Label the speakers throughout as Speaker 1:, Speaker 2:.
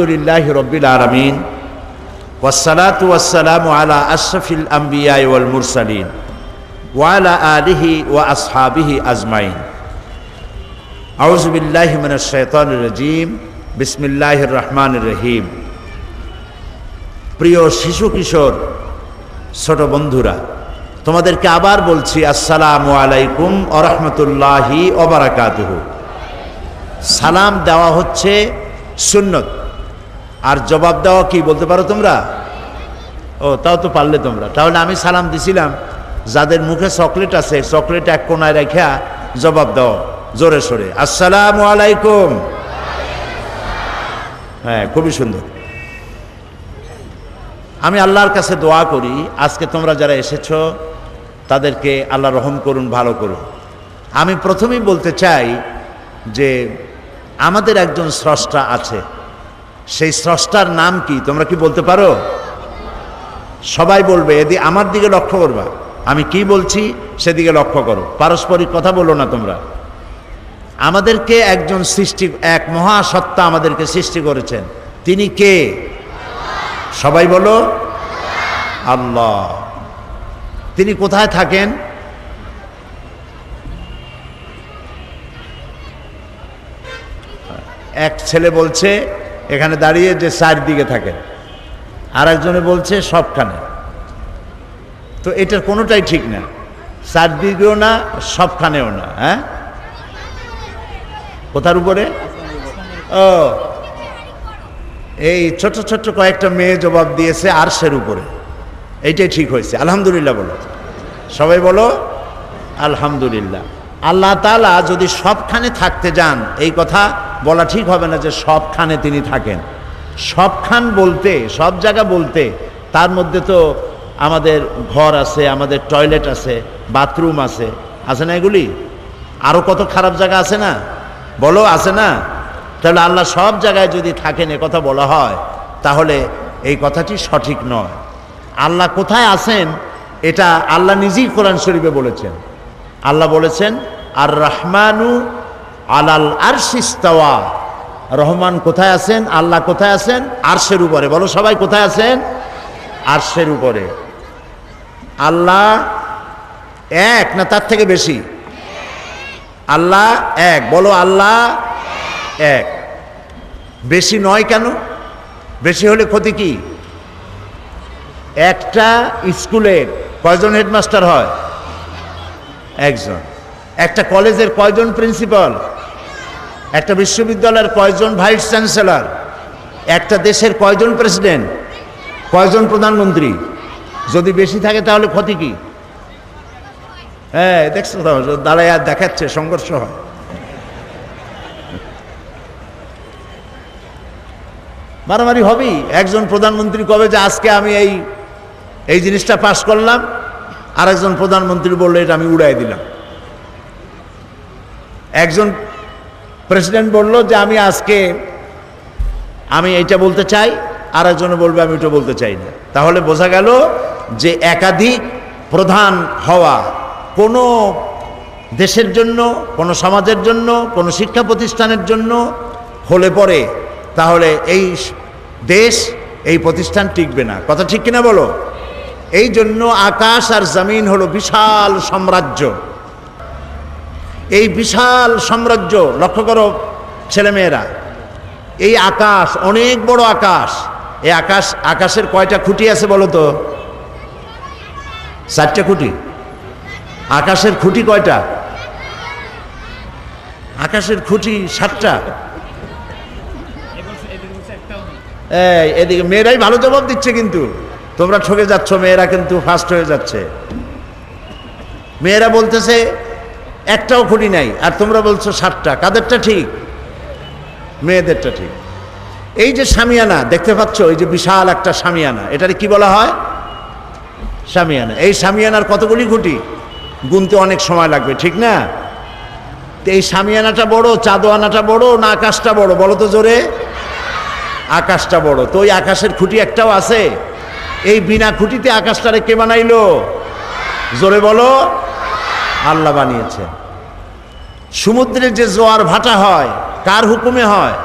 Speaker 1: আলহামদুলিল্লাহি রাব্বিল আলামিন ওয়াসসালাতু ওয়াসসালামু আলা আশরাফিল আমবিয়া ওয়াল মুরসালিন ওয়া আলা আলিহি ওয়া আসহাবিহি আজমাইন। আউযু বিল্লাহি মিনাশ শাইতানির রাজীম। বিসমিল্লাহির রহমানির রহিম। প্রিয় শিশু কিশোর ছোট বন্ধুরা, তোমাদেরকে আবার বলছি আসসালামু আলাইকুম ওয়া রাহমাতুল্লাহি ওয়া বারাকাতুহু। সালাম দেওয়া হচ্ছে সুন্নত, আর জবাব দেওয়া কি বলতে পারো তোমরা? ও, তাও তো পারলে তোমরা। তাহলে আমি সালাম দিছিলাম, যাদের মুখে চকলেট আছে চকলেট এক কোনায় রেখা জবাব দাও জোরে সোরে, আসসালামু আলাইকুম। হ্যাঁ, খুবই সুন্দর। আমি আল্লাহর কাছে দোয়া করি আজকে তোমরা যারা এসেছো তাদেরকে আল্লাহ রহম করুন, ভালো করুন। আমি প্রথমেই বলতে চাই যে আমাদের একজন স্রষ্টা আছে। সেই স্রষ্টার নাম কি তোমরা কি বলতে পারো? সবাই বলবে, এদিকে আমার দিকে লক্ষ্য করবা, আমি কি বলছি সেদিকে লক্ষ্য করো, পারস্পরিক কথা বলো না তোমরা। আমাদেরকে একজন সৃষ্টি, এক মহাসত্তা আমাদেরকে সৃষ্টি করেছেন। তিনি কে? সবাই বলো, আল্লাহ। তিনি কোথায় থাকেন? এক ছেলে বলছে এখানে দাঁড়িয়ে যে চারদিকে থাকেন, আর একজনে বলছে সবখানে। তো এটার কোনোটাই ঠিক না, চারদিকেও না সবখানেও না। হ্যাঁ, কোথার উপরে? ও, এই ছোট ছোট কয়েকটা মেয়ে জবাব দিয়েছে আরশের উপরে। এইটাই ঠিক হয়েছে, আলহামদুলিল্লাহ বলো। সবাই বলো আলহামদুলিল্লাহ। আল্লাহ তাআলা যদি সবখানে থাকতে যান, এই কথা বলা ঠিক হবে না যে সবখানে তিনি থাকেন। সবখান বলতে, সব জায়গা বলতে, তার মধ্যে তো আমাদের ঘর আছে, আমাদের টয়লেট আছে, বাথরুম আছে, আছে না? এগুলি আরও কত খারাপ জায়গা আছে না? বলো, আছে না? তাহলে আল্লাহ সব জায়গায় যদি থাকেন এ কথা বলা হয়, তাহলে এই কথাটি সঠিক নয়। আল্লাহ কোথায় আছেন এটা আল্লাহ নিজেই কোরআন শরীফে বলেছেন। আল্লাহ বলেছেন, আর রহমানু আলাল আরশি ইস্তাওয়া। রহমান কোথায় আছেন? আল্লাহ কোথায় আছেন? আরশের উপরে। বলো সবাই, কোথায় আছেন? আরশের উপরে। আল্লাহ এক না তার থেকে বেশি? আল্লাহ এক। বলো আল্লাহ এক। বেশি নয় কেন? বেশি হলে ক্ষতি কি? একটা স্কুলের কয়জন হেডমাস্টার হয়? একজন। একটা কলেজের কয়জন প্রিন্সিপাল? একটা বিশ্ববিদ্যালয়ের কয়জন ভাইস চ্যান্সেলর? একটা দেশের কয়জন প্রেসিডেন্ট? কয়জন প্রধানমন্ত্রী? যদি বেশি থাকে তাহলে ক্ষতি কি? হ্যাঁ, দেখছো তো, দাঁড়ায় আর দেখাচ্ছে, সংঘর্ষ হয়। মারামারি হবেই। একজন প্রধানমন্ত্রী কবে যে আজকে আমি এই জিনিসটা পাশ করলাম, আর একজন প্রধানমন্ত্রী বললো এটা আমি উড়াই দিলাম। একজন প্রেসিডেন্ট বলল যে আমি এইটা বলতে চাই, আর একজনে বলবে আমি ওটা বলতে চাই না। তাহলে বোঝা গেল যে একাধিক প্রধান হওয়া কোনো দেশের জন্য, কোনো সমাজের জন্য, কোনো শিক্ষা প্রতিষ্ঠানের জন্য হলে পরে তাহলে এই দেশ, এই প্রতিষ্ঠান টিকবে না। কথা ঠিক কিনা বলো? এই জন্য আকাশ আর জমিন হলো বিশাল সাম্রাজ্য। এই বিশাল সাম্রাজ্য লক্ষ্য করো ছেলেমেয়েরা, এই আকাশ অনেক বড় আকাশ। এই আকাশের কয়টা খুঁটি আছে বলো তো? 4টে খুঁটি। আকাশের খুঁটি কয়টা? আকাশের খুঁটি 7টা। এদিকে মেয়েরাই ভালো জবাব দিচ্ছে, কিন্তু তোমরা ঠকে যাচ্ছ। মেয়েরা কিন্তু ফার্স্ট হয়ে যাচ্ছে। মেয়েরা বলতেছে একটাও খুঁটি নাই, আর তোমরা বলছো 7টা। কাদেরটা ঠিক? মেয়েদেরটা ঠিক। এই যে শামিয়ানা দেখতে পাচ্ছ, এই যে বিশাল একটা শামিয়ানা, এটারে কি বলা হয়? শামিয়ানা। এই শামিয়ানার কতগুলি খুঁটি? গুনতে অনেক সময় লাগবে, ঠিক না? তো এই শামিয়ানাটা বড়, চাঁদোয়ানাটা বড় না আকাশটা বড়? বলো তো জোরে। আকাশটা বড়। তো ওই আকাশের খুঁটি একটাও আছে? এই বিনা খুঁটিতে আকাশটারে কে বানাইলো? জোরে বলো। আল্লাহ বানিয়েছে। সমুদ্রে যে জোয়ার ভাটা হয় কার হুকুমে হয়?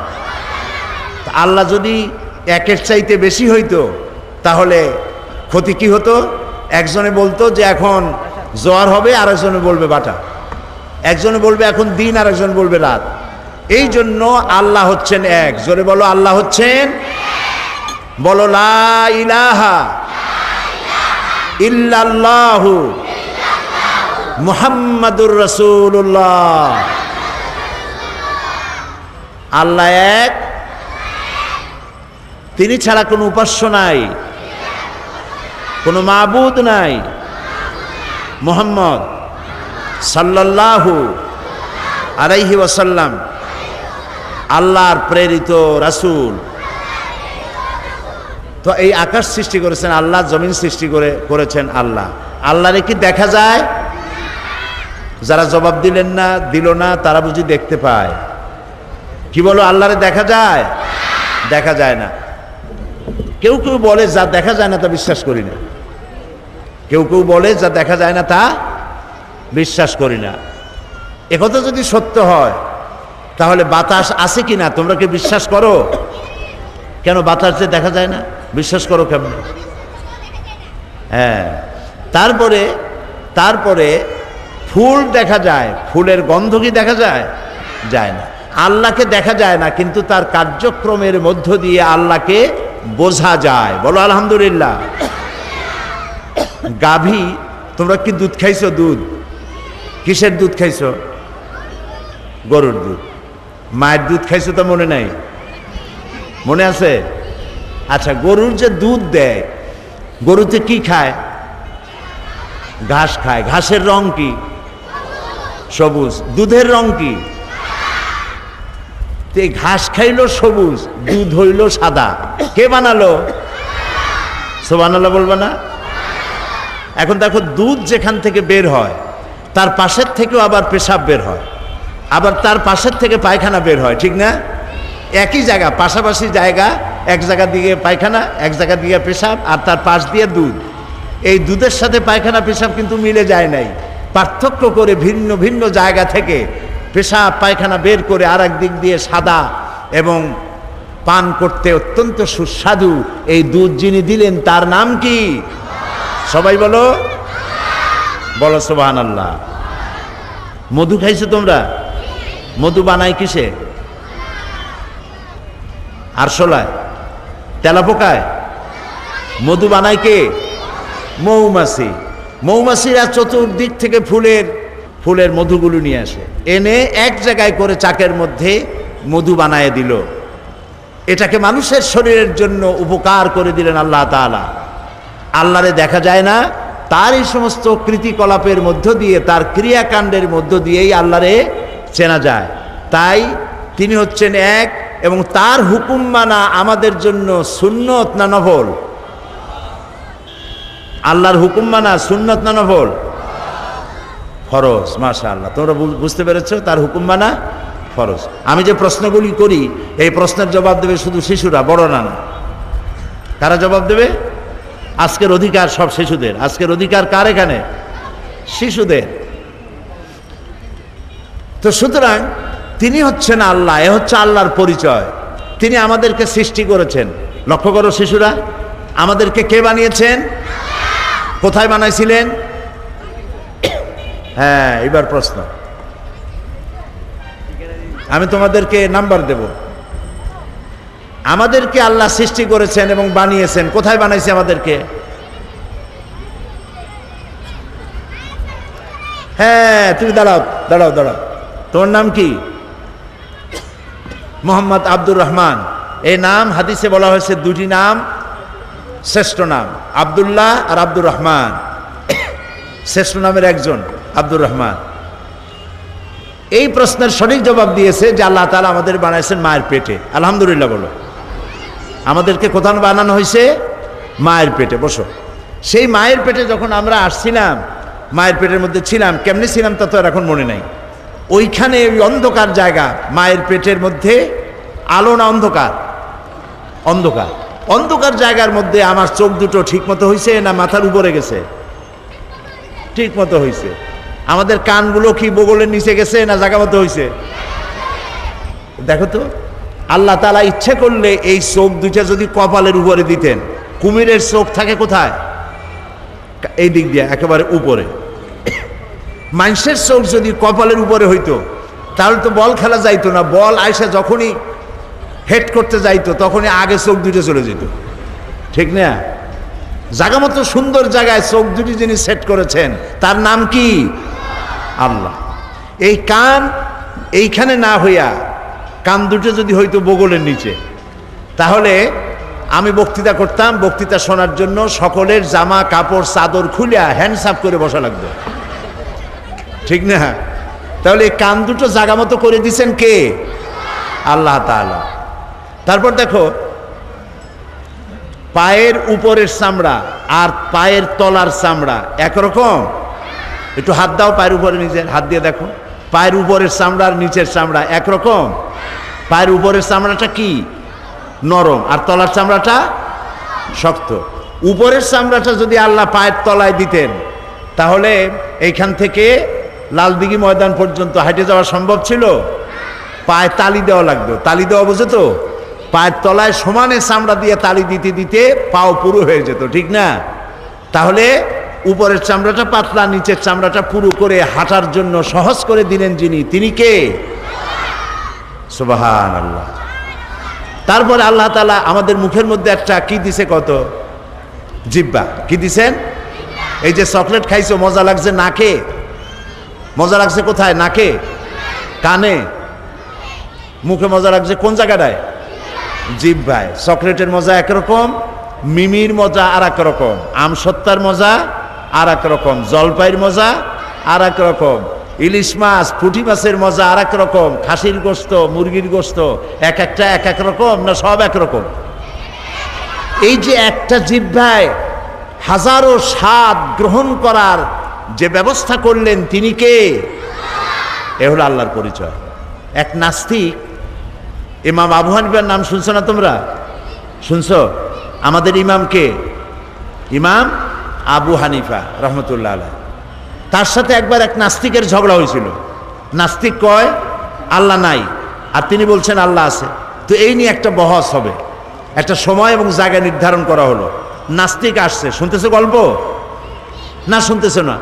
Speaker 1: আল্লাহ যদি একের চাইতে বেশি হইতো তাহলে ক্ষতি কি হতো? একজনে বলতো যে এখন জোয়ার হবে, আর একজনে বলবে বাটা, একজনে বলবে এখন দিন, আর একজন বলবে রাত। এই জন্য আল্লাহ হচ্ছেন এক। জোরে বলো, আল্লাহ হচ্ছেন, বলো লা ইলাহা ইল্লাল্লাহু মুহাম্মাদুর রাসূলুল্লাহ। আল্লাহ এক, তিনি ছাড়া কোনো উপাস্য নাই, কোনো মাবুদ নাই। মুহাম্মদ সাল্লাল্লাহু আলাইহি ওয়াসাল্লাম আল্লাহর প্রেরিত রাসূল। তো এই আকাশ সৃষ্টি করেছেন আল্লাহ, জমিন সৃষ্টি করেছেন আল্লাহ। আল্লাহরে কি দেখা যায়? যারা জবাব দিলেন না, দিল না, তারা বুঝি দেখতে পায়। কি বলো, আল্লাহরে দেখা যায়? দেখা যায় না। কেউ কেউ বলে যা দেখা যায় না তা বিশ্বাস করি না। কেউ কেউ বলে যা দেখা যায় না তা বিশ্বাস করি না। একথা যদি সত্য হয় তাহলে বাতাস আছে কিনা তোমরা কি বিশ্বাস করো? কেন বাতাস যে দেখা যায় না বিশ্বাস করো কেমন? হ্যাঁ, তারপরে ফুল দেখা যায়, ফুলের গন্ধ কি দেখা যায়? যায় না। আল্লাহকে দেখা যায় না, কিন্তু তার কার্যক্রমের মধ্য দিয়ে আল্লাহকে বোঝা যায়। বলো আলহামদুলিল্লাহ। গাভী, তোমরা কি দুধ খাইছো? দুধ কিসের দুধ খাইছো? গরুর দুধ। মায়ের দুধ খাইছো তো মনে নাই? মনে আছে? আচ্ছা, গরুর যে দুধ দেয়, গরুতে কি খায়? ঘাস খায়। ঘাসের রং কি? সবুজ। দুধের রং কি? ঘাস খাইলো সবুজ, দুধ হইল সাদা। কে বানালো? সুবহানাল্লাহ বলবা না? এখন দেখো, দুধ যেখান থেকে বের হয় তার পাশের থেকেও আবার পেশাব বের হয়, আবার তার পাশের থেকে পায়খানা বের হয়, ঠিক না? একই জায়গা, পাশাপাশি জায়গা, এক জায়গা দিয়ে পায়খানা, এক জায়গা দিয়ে পেশাব, আর তার পাশ দিয়ে দুধ। এই দুধের সাথে পায়খানা পেশাব কিন্তু মিলে যায় নাই, পার্থক্য করে ভিন্ন ভিন্ন জায়গা থেকে পেশাব পায়খানা বের করে আর এক দিক দিয়ে সাদা এবং পান করতে অত্যন্ত সুস্বাদু এই দুধ যিনি দিলেন তার নাম কি? সবাই বলো, বলো সুবহানাল্লাহ। মধু খাইছো তোমরা? মধু বানাই কিসে? আরশোলায়, তেলাপোকায়। মধু বানায় কে? মৌমাছি। মৌমাছিরা চতুর্দিক থেকে ফুলের মধুগুলো নিয়ে আসে, এনে এক জায়গায় করে চাকের মধ্যে মধু বানায় দিল। এটাকে মানুষের শরীরের জন্য উপকার করে দিলেন আল্লাহ তাআলা। আল্লাহরে দেখা যায় না, তার এই সমস্ত কৃতিকলাপের মধ্য দিয়ে, তার ক্রিয়াকাণ্ডের মধ্য দিয়েই আল্লাহরে চেনা যায়। তাই তিনি হচ্ছেন এক, এবং তার হুকুম মানা আমাদের জন্য সুন্নত না নফল? আল্লাহর হুকুম মানা সুন্নত না নফল? ফরজ। মাশাআল্লাহ, তোমরা বুঝতে পেরেছো, তার হুকুম মানা ফরজ। আমি যে প্রশ্নগুলি করি এই প্রশ্নের জবাব দেবে শুধু শিশুরা, বড়রা না। কারা জবাব দেবে? আজকের অধিকার সব শিশুদের। আজকের অধিকার কার এখানে? শিশুদের। তো সুতরাং তিনি হচ্ছেন আল্লাহ, এ হচ্ছে আল্লাহর পরিচয়। তিনি আমাদেরকে সৃষ্টি করেছেন। লক্ষ্য করো শিশুরা, আমাদেরকে কে বানিয়েছেন? কোথায় বানাইছিলেন? হ্যাঁ, এবার প্রশ্ন আমি তোমাদেরকে নাম্বার দেব। আমাদেরকে আল্লাহ সৃষ্টি করেছেন এবং বানিয়েছেন। কোথায় বানাইছে আমাদেরকে? হ্যাঁ, তুমি দাঁড়াও দাঁড়াও দাঁড়াও। তোমার নাম কি? মোহাম্মদ আব্দুর রহমান। এই নাম হাদিসে বলা হয়েছে দুটি নাম শ্রেষ্ঠ নাম, আব্দুল্লাহ আর আব্দুর রহমান। শ্রেষ্ঠ নামের একজন আব্দুর রহমান। এই প্রশ্নের সঠিক জবাব দিয়েছে যে আল্লাহ তাআলা আমাদের বানাইছেন মায়ের পেটে। আলহামদুলিল্লাহ বলো। আমাদেরকে কোথায় বানানো হয়েছে? মায়ের পেটে। বসো। সেই মায়ের পেটে যখন আমরা আসছিলাম, মায়ের পেটের মধ্যে ছিলাম, কেমনি ছিলাম তা তো আর এখন মনে নাই। ওইখানে ওই অন্ধকার জায়গা, মায়ের পেটের মধ্যে আলো না অন্ধকার? অন্ধকার। অন্ধকার জায়গার মধ্যে আমার চোখ দুটো ঠিক মতো হয়েছে না মাথার উপরে গেছে? ঠিক মতো হয়েছে। আমাদের কানগুলো কি বগলের নিচে গেছে না জায়গা মতো হয়েছে? দেখো তো, আল্লাহ তাআলা ইচ্ছে করলে এই চোখ দুইটা যদি কপালের উপরে দিতেন, কুমিরের চোখ থাকে কোথায়? এই দিক দিয়ে একেবারে উপরে। মানুষের চোখ যদি কপালের উপরে হইতো তাহলে তো বল খেলা যাইতো না। বল আইসা যখনই হেড করতে যাইতো তখনই আগে চোখ দুটো চলে যেত, ঠিক না? জায়গা মতো সুন্দর জায়গায় চোখ দুটি যিনি সেট করেছেন তার নাম কি? আল্লাহ। এই কান এইখানে না হইয়া কান দুটো যদি হইতো বগলের নিচে, তাহলে আমি বক্তৃতা করতাম, বক্তৃতা শোনার জন্য সকলের জামা কাপড় চাদর খুলিয়া হ্যান্ডস আপ করে বসা লাগতো, ঠিক না? তাহলে এই কান দুটো জায়গা মতো করে দিছেন কে? আল্লাহ তাআলা। তারপর দেখো, পায়ের উপরের চামড়া আর পায়ের তলার চামড়া একরকম? একটু হাত দাও পায়ের উপরে, নিজের হাত দিয়ে দেখো, পায়ের উপরের চামড়া আর নিচের চামড়া একরকম? পায়ের উপরের চামড়াটা কি? নরম, আর তলার চামড়াটা শক্ত। উপরের চামড়াটা যদি আল্লাহ পায়ের তলায় দিতেন তাহলে এইখান থেকে লালদিঘি ময়দান পর্যন্ত হাঁটে যাওয়া সম্ভব ছিল? পায়ে তালি দেওয়া লাগতো। তালি দেওয়া বোঝো তো? পায়ের তলায় সমানে চামড়া দিয়ে তালি দিতে দিতে পাও পুরো হয়ে যেত, ঠিক না? তাহলে উপরের চামড়াটা পাতলা, নিচের চামড়াটা পুরো করে হাঁটার জন্য সহজ করে দিলেন যিনি, তিনি কে? সুবহানাল্লাহ। তারপরে আল্লাহ তাআলা আমাদের মুখের মধ্যে একটা কি দিছে? কত? জিহ্বা। কি দিছেন? এই যে চকলেট খাইছো, মজা লাগছে নাকে? মজা লাগছে কোথায়? নাকে, কানে, মুখে মজা লাগছে কোন জায়গাটায়? জিহ্বায়। চকলেটের মজা একরকম, মিমির মজা আর এক রকম, আমসত্তার মজা আর এক রকম, জলপাইয়ের মজা আর এক রকম, ইলিশ মাছ পুঁটি মাছের মজা আর এক রকম, খাসির গোস্ত মুরগির গোস্ত এক একটা এক এক রকম, না সব একরকম? এই যে একটা জিহ্বায় হাজারো স্বাদ গ্রহণ করার যে ব্যবস্থা করলেন তিনি কে? এ হলো আল্লাহর পরিচয়। এক নাস্তিক, ইমাম আবু হানিফার নাম শুনছো না তোমরা? শুনছো? আমাদের ইমাম কে? ইমাম আবু হানিফা রহমতুল্লাহ আলাইহ। তার সাথে একবার এক নাস্তিকের ঝগড়া হয়েছিল। নাস্তিক কয় আল্লাহ নাই, আর তিনি বলছেন আল্লাহ আছে। তো এই নিয়ে একটা বহস হবে, একটা সময় এবং জায়গা নির্ধারণ করা হলো। নাস্তিক আসছে, শুনতেছে গল্প না? শুনতেছে না?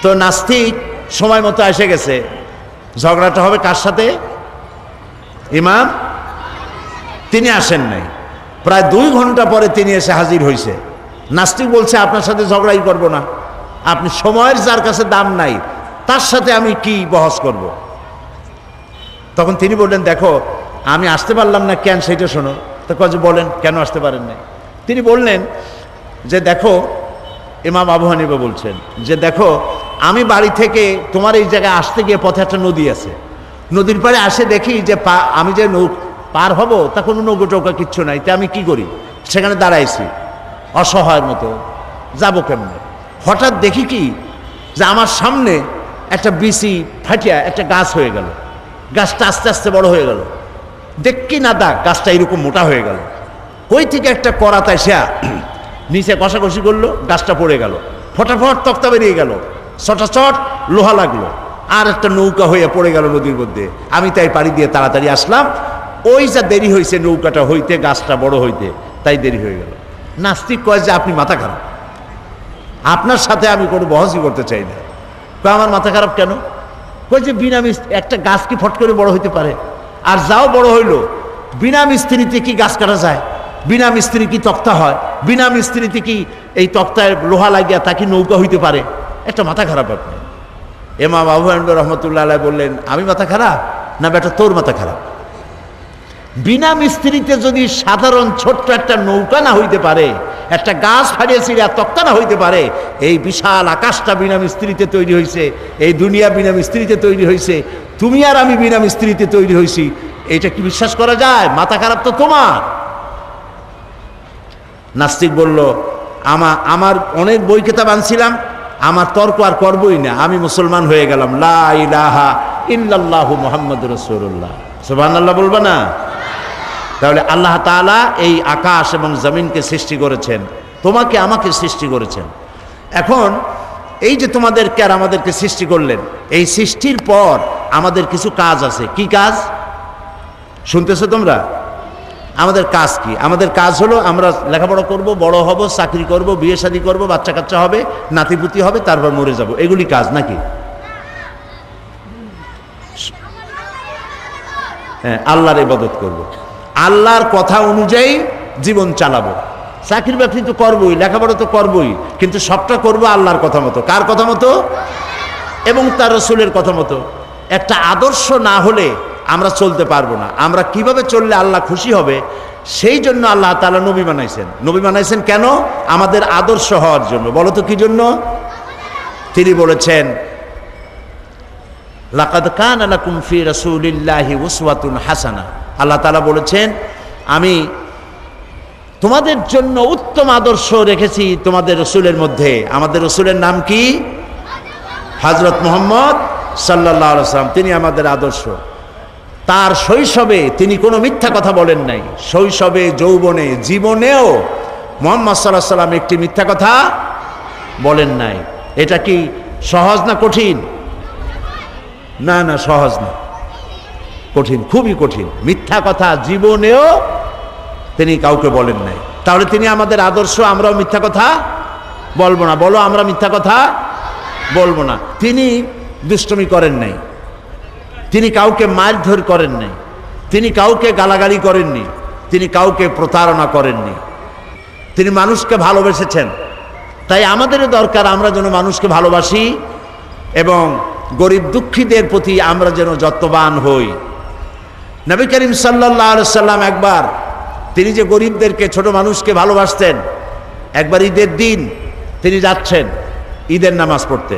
Speaker 1: তো নাস্তিক সময় মতো এসে গেছে। ঝগড়াটা হবে কার সাথে? ইমাম। তিনি আসেন নাই। প্রায় 2 ঘন্টা পরে তিনি এসে হাজির হয়েছে। নাস্তিক বলছে আপনার সাথে ঝগড়াই করব না, আপনি সময়ের যার কাছে দাম নাই তার সাথে আমি কি বহস করব? তখন তিনি বললেন দেখো আমি আসতে পারলাম না কেন সেটা শোনো। তো কাজে বলেন কেন আসতে পারেন নাই? তিনি বললেন যে দেখো, ইমাম আবু হানিফা বলছেন যে দেখো, আমি বাড়ি থেকে তোমার এই জায়গায় আসতে গিয়ে পথে একটা নদী আছে, নদীর পাড়ে আসে দেখি যে আমি যে পার হব তা কোনো নৌকো টৌকা কিচ্ছু নাই। তা আমি কি করি? সেখানে দাঁড়াইছি অসহায়ের মতো, যাবো কেমনে? হঠাৎ দেখি কি যে আমার সামনে একটা বিচি ফাটিয়া একটা গাছ হয়ে গেল। গাছটা আস্তে আস্তে বড় হয়ে গেল, দেখি না দা গাছটা এরকম মোটা হয়ে গেল। কই থেকে একটা করাতায় সে নিচে কষাকষি করলো, গাছটা পড়ে গেল, ফটাফট তক্তা বেরিয়ে গেল, চটাচট লোহা লাগলো, আর একটা নৌকা হয়ে পড়ে গেল নদীর মধ্যে। আমি তাই পাড়ি দিয়ে তাড়াতাড়ি আসলাম। ওই যা দেরি হয়েছে নৌকাটা হইতে, গাছটা বড় হইতে, তাই দেরি হয়ে গেল। নাস্তিক কয় যে আপনি মাথা খারাপ, আপনার সাথে আমি কোনো বহসই করতে চাই না। কয় আমার মাথা খারাপ কেন? কয় যে বিনা মিস্ত্রি একটা গাছ কি ফট করে বড় হইতে পারে? আর যাও বড় হইল, বিনা মিস্ত্রিতে কি গাছ কাটা যায়? বিনা মিস্ত্রি কি তক্তা হয়? বিনা মিস্ত্রিতে কি এই তক্তায় লোহা লাগিয়া তা কি নৌকা হইতে পারে? একটা মাথা খারাপ আপনি। ইমাম আবু হানিফা রহমতুল্লাহ আলাইহ বললেন আমি মাথা খারাপ না বেটা তোর মাথা খারাপ? বিনা মিস্ত্রিতে যদি সাধারণ ছোট্ট একটা নৌকা না হইতে পারে, একটা গাছ ফাড়িয়ে ছিঁড়ে তক্তা না হইতে পারে, এই বিশাল আকাশটা বিনা মিস্ত্রিতে তৈরি হয়েছে, এই দুনিয়া বিনা মিস্ত্রিতে তৈরি হয়েছে, তুমি আর আমি বিনা মিস্ত্রিতে তৈরি হয়েছি, এইটা কি বিশ্বাস করা যায়? মাথা খারাপ তো তোমার। নাস্তিক বলল আমার অনেক বই কিতাব আনছিলাম, আমার তর্ক আর করবই না, আমি মুসলমান হয়ে গেলাম, লা ইলাহা ইল্লাল্লাহু মুহাম্মাদুর রাসূলুল্লাহ। সুবহানাল্লাহ বলবা না? তাহলে আল্লাহ তাআলা এই আকাশ এবং জমিনকে সৃষ্টি করেছেন, তোমাকে আমাকে সৃষ্টি করেছেন। এখন এই যে তোমাদেরকে আর আমাদেরকে সৃষ্টি করলেন, এই সৃষ্টির পর আমাদের কিছু কাজ আছে। কি কাজ? শুনতেছো তোমরা? আমাদের কাজ কি? আমাদের কাজ হলো আমরা লেখাপড়া করব, বড় হব, চাকরি করব, বিয়ে শাদী করব, বাচ্চা কাচ্চা হবে, নাতিপুতি হবে, তারপর মরে যাব, এগুলি কাজ নাকি? হ্যাঁ, আল্লাহর ইবাদত করব, আল্লাহর কথা অনুযায়ী জীবন চালাবো। চাকরি বাকরি তো করবই, লেখাপড়া তো করবই, কিন্তু সবটা করব আল্লাহর কথা মতো। কার কথা মতো? এবং তার রাসূলের কথা মতো। একটা আদর্শ না হলে আমরা চলতে পারবো না। আমরা কিভাবে চললে আল্লাহ খুশি হবে, সেই জন্য আল্লাহ তাআলা নবী বানাইছেন। নবী বানাইছেন কেন? আমাদের আদর্শ হওয়ার জন্য। বলো তো কি জন্য? তিনি বলেছেন, লাকাদ কানা লাকুম ফি রাসূলিল্লাহি উসওয়াতুন হাসানা। আল্লাহ তাআলা বলেছেন, আমি তোমাদের জন্য উত্তম আদর্শ রেখেছি তোমাদের রাসূলের মধ্যে। আমাদের রাসূলের নাম কি? হযরত মুহাম্মদ সাল্লাল্লাহু আলাইহি ওয়াসাল্লাম। তিনি আমাদের আদর্শ। তার শৈশবে তিনি কোনো মিথ্যা কথা বলেন নাই। শৈশবে, যৌবনে, জীবনেও মুহাম্মদ সাল্লাল্লাহু আলাইহি ওয়াসাল্লাম একটি মিথ্যা কথা বলেন নাই। এটা কি সহজ না কঠিন? না না, সহজ না, কঠিন, খুবই কঠিন। মিথ্যা কথা জীবনেও তিনি কাউকে বলেন নাই। তাহলে তিনি আমাদের আদর্শ। আমরাও মিথ্যা কথা বলবো না। বলো, আমরা মিথ্যা কথা বলবো না। তিনি দুষ্টমি করেন নাই, তিনি কাউকে মারধর করেন নাই, তিনি কাউকে গালাগালি করেননি, তিনি কাউকে প্রতারণা করেননি। তিনি মানুষকে ভালোবেসেছেন। তাই আমাদেরও দরকার আমরা যেন মানুষকে ভালোবাসি এবং গরিব দুঃখীদের প্রতি আমরা যেন যত্নবান হই। নবী করিম সাল্লাল্লাহু আলাইহি সাল্লাম একবার, তিনি যে গরিবদেরকে, ছোট মানুষকে ভালোবাসতেন, একবার ঈদের দিন তিনি যাচ্ছেন ঈদের নামাজ পড়তে।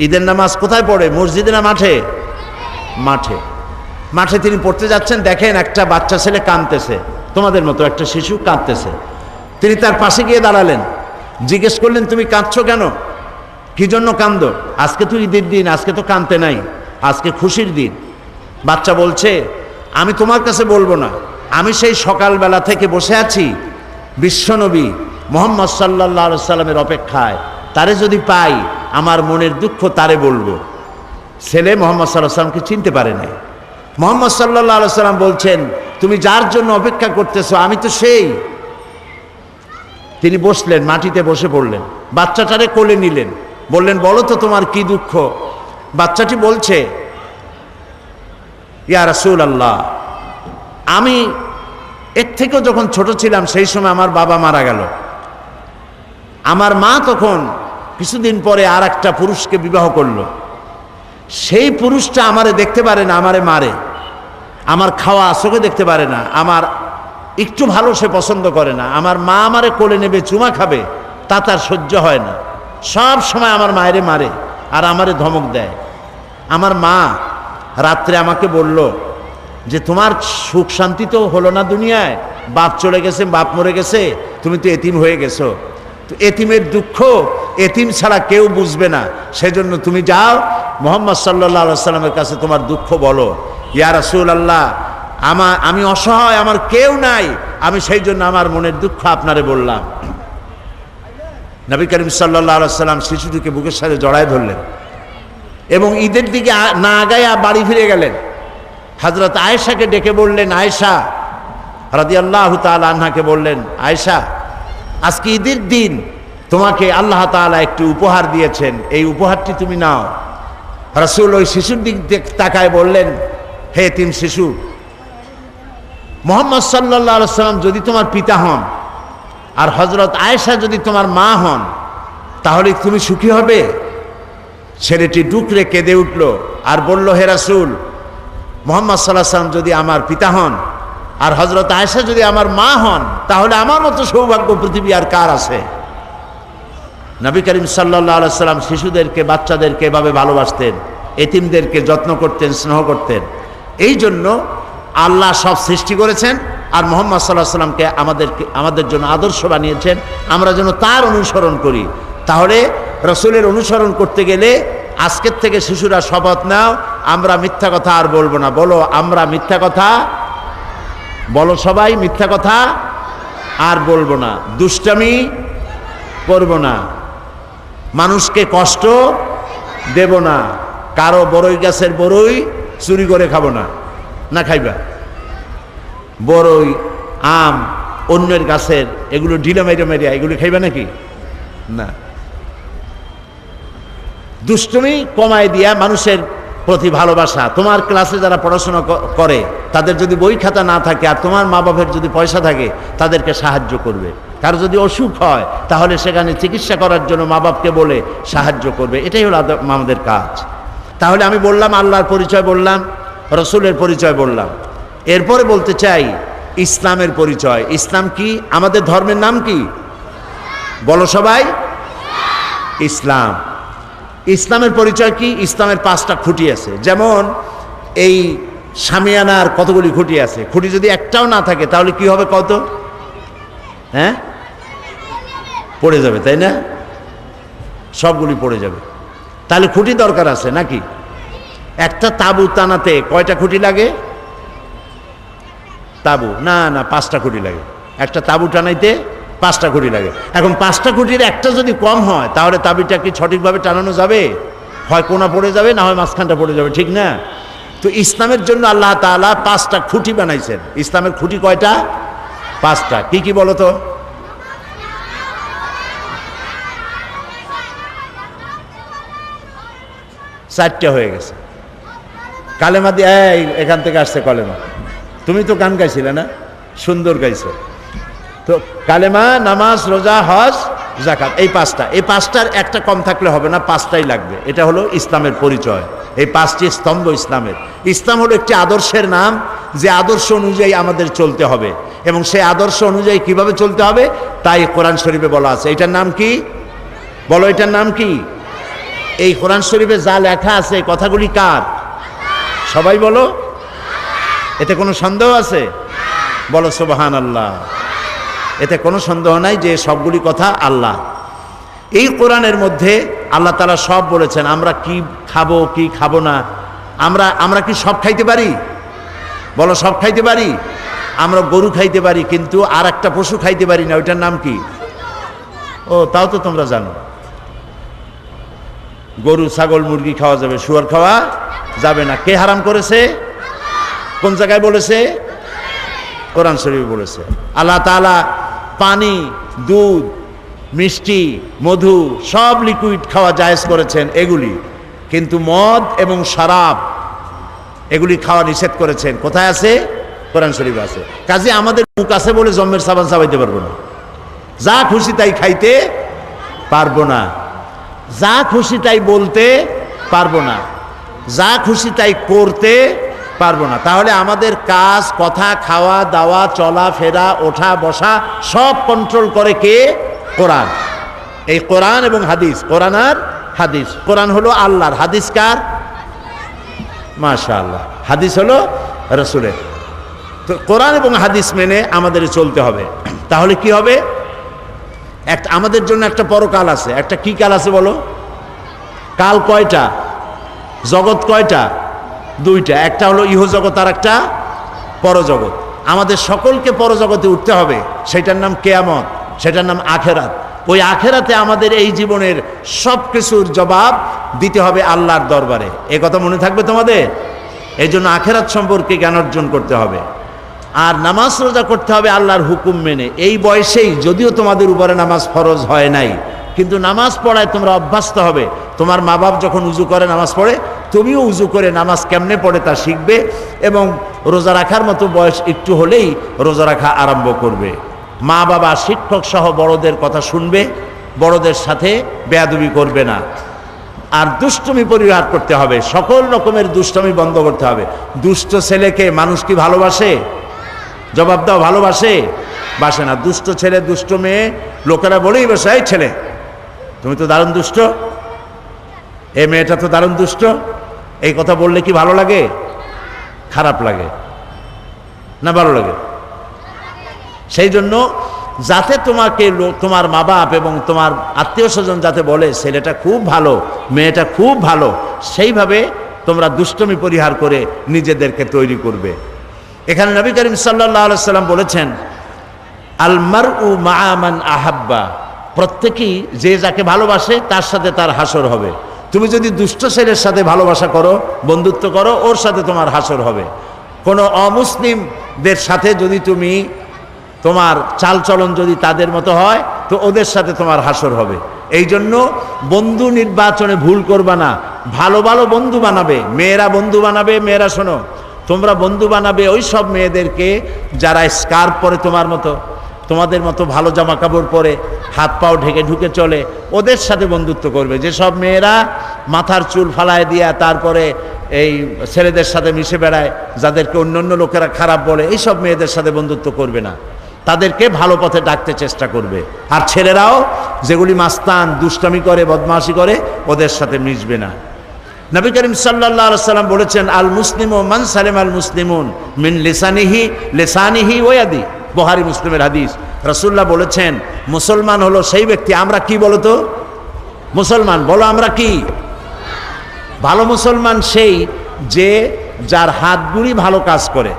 Speaker 1: ঈদের নামাজ কোথায় পড়ে? মসজিদে না মাঠে? মাঠে। মাঠে তিনি পড়তে যাচ্ছেন, দেখেন একটা বাচ্চা ছেলে কাঁদতেছে, তোমাদের মতো একটা শিশু কাঁদতেছে। তিনি তার পাশে গিয়ে দাঁড়ালেন, জিজ্ঞেস করলেন, তুমি কাঁদছো কেন? কি জন্য কাঁদো? আজকে তো ঈদের দিন, আজকে তো কাঁদতে নাই, আজকে খুশির দিন। বাচ্চা বলছে, আমি তোমার কাছে বলবো না, আমি সেই সকালবেলা থেকে বসে আছি বিশ্বনবী মুহাম্মদ সাল্লাল্লাহু আলাইহি সাল্লামের অপেক্ষায়। তারে যদি পাই আমার মনের দুঃখ তারে বলবো। ছেলে মুহাম্মদ সাল্লাল্লাহু আলাইহি সাল্লামকে চিনতে পারে নাই। মুহাম্মদ সাল্লাল্লাহু আলাইহি সাল্লাম বলছেন, তুমি যার জন্য অপেক্ষা করতেছো আমি তো সেই। তিনি বসলেন, মাটিতে বসে পড়লেন, বাচ্চাটারে কোলে নিলেন, বললেন, বলো তো তোমার কি দুঃখ? বাচ্চাটি বলছে, ইয়া রাসূলুল্লাহ, আমি এর থেকেও যখন ছোট ছিলাম সেই সময় আমার বাবা মারা গেল। আমার মা তখন কিছুদিন পরে আর একটা পুরুষকে বিবাহ করলো। সেই পুরুষটা আমারে দেখতে পারে না, আমারে মারে, আমার খাওয়া চোখে দেখতে পারে না, আমার একটু ভালো সে পছন্দ করে না। আমার মা আমারে কোলে নেবে, চুমা খাবে, তা তার সহ্য হয় না। সব সময় আমার মায়েরে মারে আর আমারে ধমক দেয়। আমার মা রাত্রে আমাকে বলল যে তোমার সুখ শান্তি তো হলো না দুনিয়ায়, বাপ চলে গেছে, বাপ মরে গেছে, তুমি তো এতিম হয়ে গেছো। তো এতিমের দুঃখ এতিম ছাড়া কেউ বুঝবে না, সেজন্য তুমি যাও মুহাম্মদ সাল্লাল্লাহু আলাইহি সাল্লামের কাছে তোমার দুঃখ বলো। ইয়া রাসূলুল্লাহ, আমি অসহায়, আমার কেউ নাই, আমি সেই জন্য আমার মনের দুঃখ আপনারে বললাম। নবী করিম সাল্লাল্লাহু আলাইহি সাল্লাম শিশুটিকে বুকের সাথে জড়ায় ধরলেন এবং ঈদের দিকে না আগায়া বাড়ি ফিরে গেলেন। হযরত আয়েশাকে ডেকে বললেন, আয়েশা রাদিয়াল্লাহু তাআলা আনহাকে বললেন, আয়েশা, আজকে ঈদের দিন, তোমাকে আল্লাহ তাআলা একটি উপহার দিয়েছেন, এই উপহারটি তুমি নাও। রাসূল ওই শিশুর দিক তাকায় বললেন, হে এতিম শিশু, মুহাম্মদ সাল্লাল্লাহু আলাইহি সাল্লাম যদি তোমার পিতা হন আর হযরত আয়েশা যদি তোমার মা হন, তাহলে তুমি সুখী হবে? ছেলেটি ডুকরে কেঁদে উঠল আর বলল, হে রাসূল, মুহাম্মদ সাল্লাল্লাহু আলাইহি সাল্লাম যদি আমার পিতা হন আর হযরত আয়েশা যদি আমার মা হন, তাহলে আমার মতো সৌভাগ্য পৃথিবী আর কার আছে? নবী করিম সাল্লাল্লাহু আলাইহি সাল্লাম শিশুদেরকে, বাচ্চাদেরকে এভাবে ভালোবাসতেন, এতিমদেরকে যত্ন করতেন, স্নেহ করতেন। এই জন্য আল্লাহ সব সৃষ্টি করেছেন আর মুহাম্মদ সাল্লাল্লাহু আলাইহি সাল্লামকে আমাদের জন্য আদর্শ বানিয়েছেন, আমরা যেন তার অনুসরণ করি। তাহলে রাসূলের অনুসরণ করতে গেলে আজকের থেকে শিশুরা শপথ নাও, আমরা মিথ্যা কথা আর বলবো না। বলো, আমরা মিথ্যা কথা, বলো সবাই, মিথ্যা কথা আর বলবো না, দুষ্টামি করব না, মানুষকে কষ্ট দেব না, কারো বড়ই গাছের বড়ই চুরি করে খাবো না। না খাইবা? বড়ই, আম, অন্যের গাছের এগুলো ঢিলা মেরে মেরিয়া এগুলো খাইবে নাকি? না। দুষ্টুমি কমায় দিয়া মানুষের প্রতি ভালোবাসা। তোমার ক্লাসে যারা পড়াশোনা করে তাদের যদি বই খাতা না থাকে আর তোমার মা বাবার যদি পয়সা থাকে তাদেরকে সাহায্য করবে। কারো যদি অসুখ হয় তাহলে সেখানে চিকিৎসা করার জন্য মা বাপকে বলে সাহায্য করবে। এটাই হলো আমাদের কাজ। তাহলে আমি বললাম আল্লাহর পরিচয় বললাম, রসুলের পরিচয় বললাম, এরপরে বলতে চাই ইসলামের পরিচয়। ইসলাম কি? আমাদের ধর্মের নাম কি? বলো সবাই। ইসলাম। ইসলামের পরিচয় কি? ইসলামের 5টা খুঁটি আছে। যেমন এই শামিয়ানার কতগুলি খুঁটি আছে, খুঁটি যদি একটাও না থাকে তাহলে কি হবে কত? হ্যাঁ, পড়ে যাবে, তাই না? সবগুলি পড়ে যাবে। তাহলে খুঁটি দরকার আছে নাকি? একটা তাবু টানাতে কয়টা খুঁটি লাগে? তাবু না, 5টা খুঁটি লাগে। একটা তাবু টানাইতে 5টা খুঁটি লাগে। এখন 5টা খুঁটির একটা যদি কম হয় তাহলে তাবিটা কি সঠিকভাবে টানানো যাবে? হয় কোনা পড়ে যাবে, না হয় মাঝখানটা পড়ে যাবে, ঠিক না? তো ইসলামের জন্য আল্লাহ তাআলা 5টা খুঁটি বানাইছেন। ইসলামের খুঁটি কয়টা? 5টা। কি কি বলো তো? চারটা হয়ে গেছে। কালেমা দিয়ে এখান থেকে আসছে কলেমা। তুমি তো গান গাইছিলে না? সুন্দর গাইছো তো। কালেমা, নামাজ, রোজা, হজ, যাকাত, এই 5টা। এই 5টার একটা কম থাকলে হবে না, 5টাই লাগবে। এটা হলো ইসলামের পরিচয়। এই 5টি স্তম্ভ ইসলামের। ইসলাম হলো একটি আদর্শের নাম, যে আদর্শ অনুযায়ী আমাদের চলতে হবে। এবং সেই আদর্শ অনুযায়ী কিভাবে চলতে হবে তাই কোরআন শরীফে বলা আছে। এটার নাম কি? বলো, এটার নাম কি? এই কোরআন শরীফে যা লেখা আছে কথাগুলি কার? সবাই বলো। এতে কোনো সন্দেহ আছে? বলো সুবহানাল্লাহ। এতে কোনো সন্দেহ নাই যে সবগুলি কথা আল্লাহ। এই কোরআনের মধ্যে আল্লাহ তাআলা সব বলেছেন। আমরা কি খাবো কি খাবো না, আমরা কি সব খাইতে পারি? বলো, সব খাইতে পারি? আমরা গরু খাইতে পারি কিন্তু আর একটা পশু খাইতে পারি না। ওইটার নাম কি? ও, তাও তো তোমরা জানো। গরু, ছাগল, মুরগি খাওয়া যাবে, শুয়োর খাওয়া যাবে না। কে হারাম করেছে? কোন জায়গায় বলেছে? কোরআন শরীফে বলেছে। আল্লাহ তাআলা পানি, দুধ, মিষ্টি, মধু সব লিকুইড খাওয়া জায়েজ করেছেন এগুলি, কিন্তু মদ এবং শরাব এগুলি খাওয়া নিষেধ করেছেন। কোথায় আছে? কোরআন শরীফে আছে। কাজে আমাদের মুখ আছে বলে জম্মের সাবান চাবাইতে পারবো না, যা খুশি তাই খাইতে পারবো না, যা খুশি তাই বলতে পারবো না, যা খুশি তাই করতে পারবো না। তাহলে আমাদের কাজ, কথা, খাওয়া দাওয়া, চলা ফেরা, ওঠা বসা সব কন্ট্রোল করে কে? কোরআন। এই কোরআন এবং হাদিস। কোরআন আর হাদিস। কোরআন হলো আল্লাহর, হাদিস কার? মাশাআল্লাহ। হাদিস হলো রাসূলের। তো কোরআন এবং হাদিস মেনে আমাদের চলতে হবে। তাহলে কি হবে? একটা আমাদের জন্য একটা পরকাল আছে। একটা কি কাল আছে বলো? কাল কয়টা? জগৎ কয়টা? 2টা। একটা হলো ইহজগৎ আর একটা পরজগৎ। আমাদের সকলকে পরজগতে উঠতে হবে। সেটার নাম কিয়ামত, সেটার নাম আখেরাত। ওই আখেরাতে আমাদের এই জীবনের সব কিছুর জবাব দিতে হবে আল্লাহর দরবারে। এ কথা মনে থাকবে তোমাদের? এই জন্য আখেরাত সম্পর্কে জ্ঞান অর্জন করতে হবে। আর নামাজ রোজা করতে হবে আল্লাহর হুকুম মেনে। এই বয়সেই, যদিও তোমাদের উপরে নামাজ ফরজ হয় নাই, কিন্তু নামাজ পড়ায় তোমরা অভ্যস্ত হবে। তোমার মা বাপ যখন উজু করে নামাজ পড়ে, তুমিও উজু করে নামাজ কেমনে পড়ে তা শিখবে এবং রোজা রাখার মতো বয়স একটু হলেই রোজা রাখা আরম্ভ করবে। মা বাবা, শিক্ষক সহ বড়দের কথা শুনবে, বড়দের সাথে বেয়াদবি করবে না। আর দুষ্টুমি পরিহার করতে হবে। সকল রকমের দুষ্টুমি বন্ধ করতে হবে। দুষ্ট ছেলেকে মানুষ কি ভালোবাসে? জবাব দাও, ভালোবাসে? বাসে না। দুষ্ট ছেলে, দুষ্ট মেয়ে লোকেরা বলেই বসে, এই ছেলে তুমি তো দারুণ দুষ্ট, এই মেয়েটা তো দারুণ দুষ্ট। এই কথা বললে কি ভালো লাগে? খারাপ লাগে না ভালো লাগে? সেই জন্য যাতে তোমাকে তোমার মা বাপ এবং তোমার আত্মীয় স্বজন যাতে বলে ছেলেটা খুব ভালো, মেয়েটা খুব ভালো, সেইভাবে তোমরা দুষ্টমি পরিহার করে নিজেদেরকে তৈরি করবে। এখানে নবী করিম সাল্লাল্লাহু আলাইহি সাল্লাম বলেছেন, আল মারউ মা'a মান আহাব্বা, প্রত্যেকেই যে যাকে ভালোবাসে তার সাথে তার হাসর হবে। তুমি যদি দুষ্ট ছেলের সাথে ভালোবাসা করো, বন্ধুত্ব করো, ওর সাথে তোমার হাসর হবে। কোনো অমুসলিম মেয়েদের সাথে যদি তুমি তোমার চালচলন যদি তাদের মতো হয় তো ওদের সাথে তোমার হাসর হবে। এই জন্য বন্ধু নির্বাচনে ভুল করবা না, ভালো ভালো বন্ধু বানাবে। মেয়েরা বন্ধু বানাবে, মেয়েরা শোনো, তোমরা বন্ধু বানাবে ওই সব মেয়েদেরকে যারা স্কার্ফ পরে তোমার মতো, তোমাদের মতো ভালো জামা কাপড় পরে, হাত পাও ঢেকে ঢুকে চলে, ওদের সাথে বন্ধুত্ব করবে। যেসব মেয়েরা মাথার চুল ফালায় দিয়া তারপরে এই ছেলেদের সাথে মিশে বেড়ায়, যাদেরকে অন্য লোকেরা খারাপ বলে, এইসব মেয়েদের সাথে বন্ধুত্ব করবে না, তাদেরকে ভালো পথে ডাকতে চেষ্টা করবে। আর ছেলেরাও যেগুলি মাস্তান, দুষ্টামি করে, বদমাশি করে, ওদের সাথে মিশবে না। নবী করিম সাল্লাল্লাহু আলাইহি সাল্লাম বলেছেন, আল মুসলিমু মান সালিম আল মুসলিমুন মিন লিসানিহি ওয়া ইয়াদি। বুখারী মুসলিমের হাদিস। রাসূলুল্লাহ বলেছেন, মুসলমান হলো সেই ব্যক্তি, আমরা কি বলো তো মুসলমান, বলো আমরা কি? ভালো মুসলমান সেই যে যার হাতগুলি ভালো কাজ করে,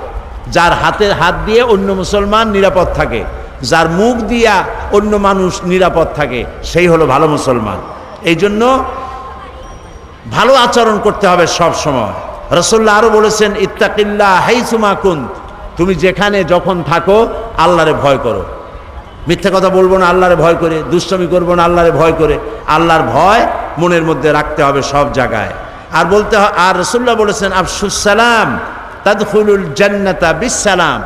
Speaker 1: যার হাত দিয়ে অন্য মুসলমান নিরাপদ থাকে, যার মুখ দিয়া অন্য মানুষ নিরাপদ থাকে, সেই হলো ভালো মুসলমান। এই জন্য ভালো আচরণ করতে হবে সব সময়। রাসূলুল্লাহ আরো বলেছেন, ইত্তাকিল্লাহ হাইসুমা কুন্ত, তুমি যেখানে যখন থাকো আল্লাহরে ভয় করো। মিথ্যা কথা বলবো না আল্লাহরে ভয় করে, দুষ্টামি করবো না আল্লাহরে ভয় করে, আল্লাহর ভয় মনের মধ্যে রাখতে হবে সব জায়গায়। আর বলতে আর রাসূলুল্লাহ বলেছেন, আফশুস সালাম তাদখুলুল জান্নাতা বিসসালাম।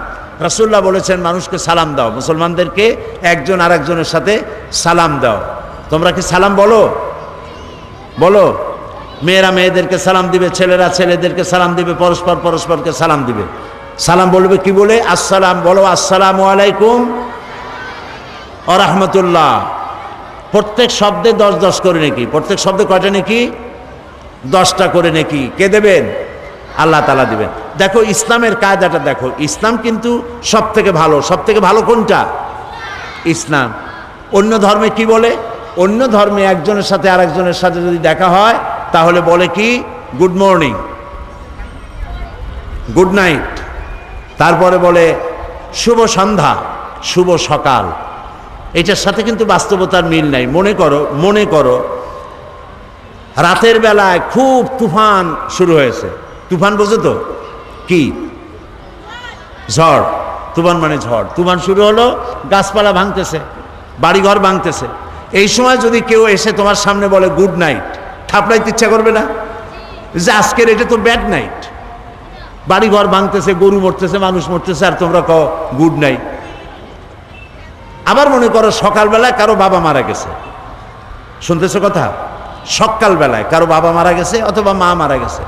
Speaker 1: রাসূলুল্লাহ বলেছেন, মানুষকে সালাম দাও, মুসলমানদেরকে একজন আরেকজনের সাথে সালাম দাও। তোমরা কি সালাম বলো? বলো। মেয়েরা মেয়েদেরকে সালাম দিবে, ছেলেরা ছেলেদেরকে সালাম দিবে, পরস্পর পরস্পরকে সালাম দিবে। সালাম বলবে কি বলে? আসসালাম বলো, আসসালামু আলাইকুম ওয়া রাহমাতুল্লাহ। প্রত্যেক শব্দে 10 করে নেকি। প্রত্যেক শব্দে কয়টা নেকি? 10টা করে নেকি। কে দেবেন? আল্লাহ তাআলা দিবেন। দেখো ইসলামের কায়দাটা দেখো, ইসলাম কিন্তু সব থেকে ভালো। সব থেকে ভালো কোনটা? ইসলাম। অন্য ধর্মে কি বলে? অন্য ধর্মে একজনের সাথে আরেকজনের সাথে যদি দেখা হয় তাহলে বলে কি? গুড মর্নিং, গুড নাইট, তারপরে বলে শুভ সন্ধ্যা, শুভ সকাল। এটার সাথে কিন্তু বাস্তবতার মিল নাই। মনে করো রাতের বেলায় খুব তুফান শুরু হয়েছে। তুফান বোঝো তো কি? ঝড়। তুফান মানে ঝড়। তুফান শুরু হলো, গাছপালা ভাঙতেছে, বাড়িঘর ভাঙতেছে। এই সময় যদি কেউ এসে তোমার সামনে বলে গুড নাইট, থাপড়াইতে ইচ্ছা করবে না যে আজকের এটা তো ব্যাড নাইট? বাড়িঘর ভাঙতেছে, গরু মরতেছে, মানুষ মরতেছে, আর তোমরা কও গুড নাইট। আবার মনে করো সকালবেলায় কারো বাবা মারা গেছে, শুনতেছো কথা? সকালবেলায় কারো বাবা মারা গেছে অথবা মা মারা গেছে,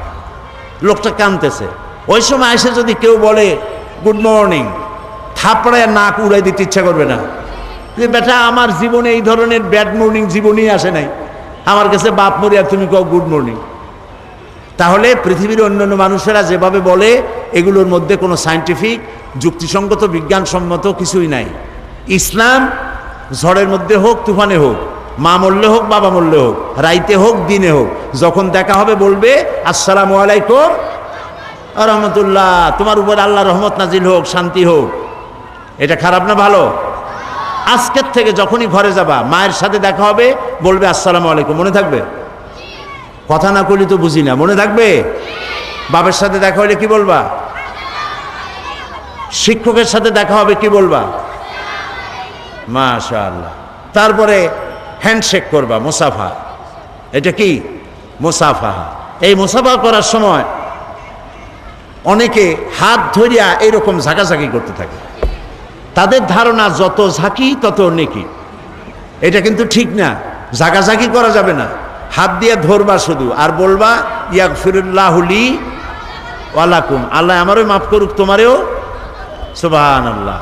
Speaker 1: লোকটা কাঁদতেছে। ওই সময় এসে যদি কেউ বলে গুড মর্নিং, থাপড়ায় নাক উড়াই দিতে ইচ্ছা করবে না যে বেটা আমার জীবনে এই ধরনের ব্যাড মর্নিং জীবনেই আসে নাই, আমার কাছে বাপ মরি আর তুমি কও গুড মর্নিং। তাহলে পৃথিবীর অন্যান্য মানুষেরা যেভাবে বলে এগুলোর মধ্যে কোনো সায়েন্টিফিক, যুক্তিসঙ্গত, বিজ্ঞানসম্মত কিছুই নাই। ইসলাম ঝড়ের মধ্যে হোক, তুফানে হোক, মা মরলে হোক, বাবা মরলে হোক, রাইতে হোক, দিনে হোক, যখন দেখা হবে বলবে আসসালামু আলাইকুম ওয়া রাহমাতুল্লাহ, তোমার উপর আল্লাহর রহমত নাজিল হোক, শান্তি হোক। এটা খারাপ না ভালো? আজকের থেকে যখনই ঘরে যাবা, মায়ের সাথে দেখা হবে বলবে আসসালামু আলাইকুম। মনে থাকবে? কথা না করলে তো বুঝি না, মনে থাকবে? বাবার সাথে দেখা হলে কি বলবা? শিক্ষকের সাথে দেখা হবে কি বলবা? মাশাআল্লাহ। তারপরে হ্যান্ডশেক করবা, মুসাফা। এটা কি? মুসাফা। এই মুসাফা করার সময় অনেকে হাত ধরিয়া এইরকম ঝাঁকাঝাঁকি করতে থাকে। তাদের ধারণা যত ঝাঁকি তত নেকি। এটা কিন্তু ঠিক না। ঝাঁকাঝাঁকি করা যাবে না। হাত দিয়ে ধরবা শুধু, আর বলবা ইয়াগফিরুল্লাহু লি ওয়া লাকুম, আল্লাহ আমারও মাফ করুক, তোমারেও। সুবহানাল্লাহ।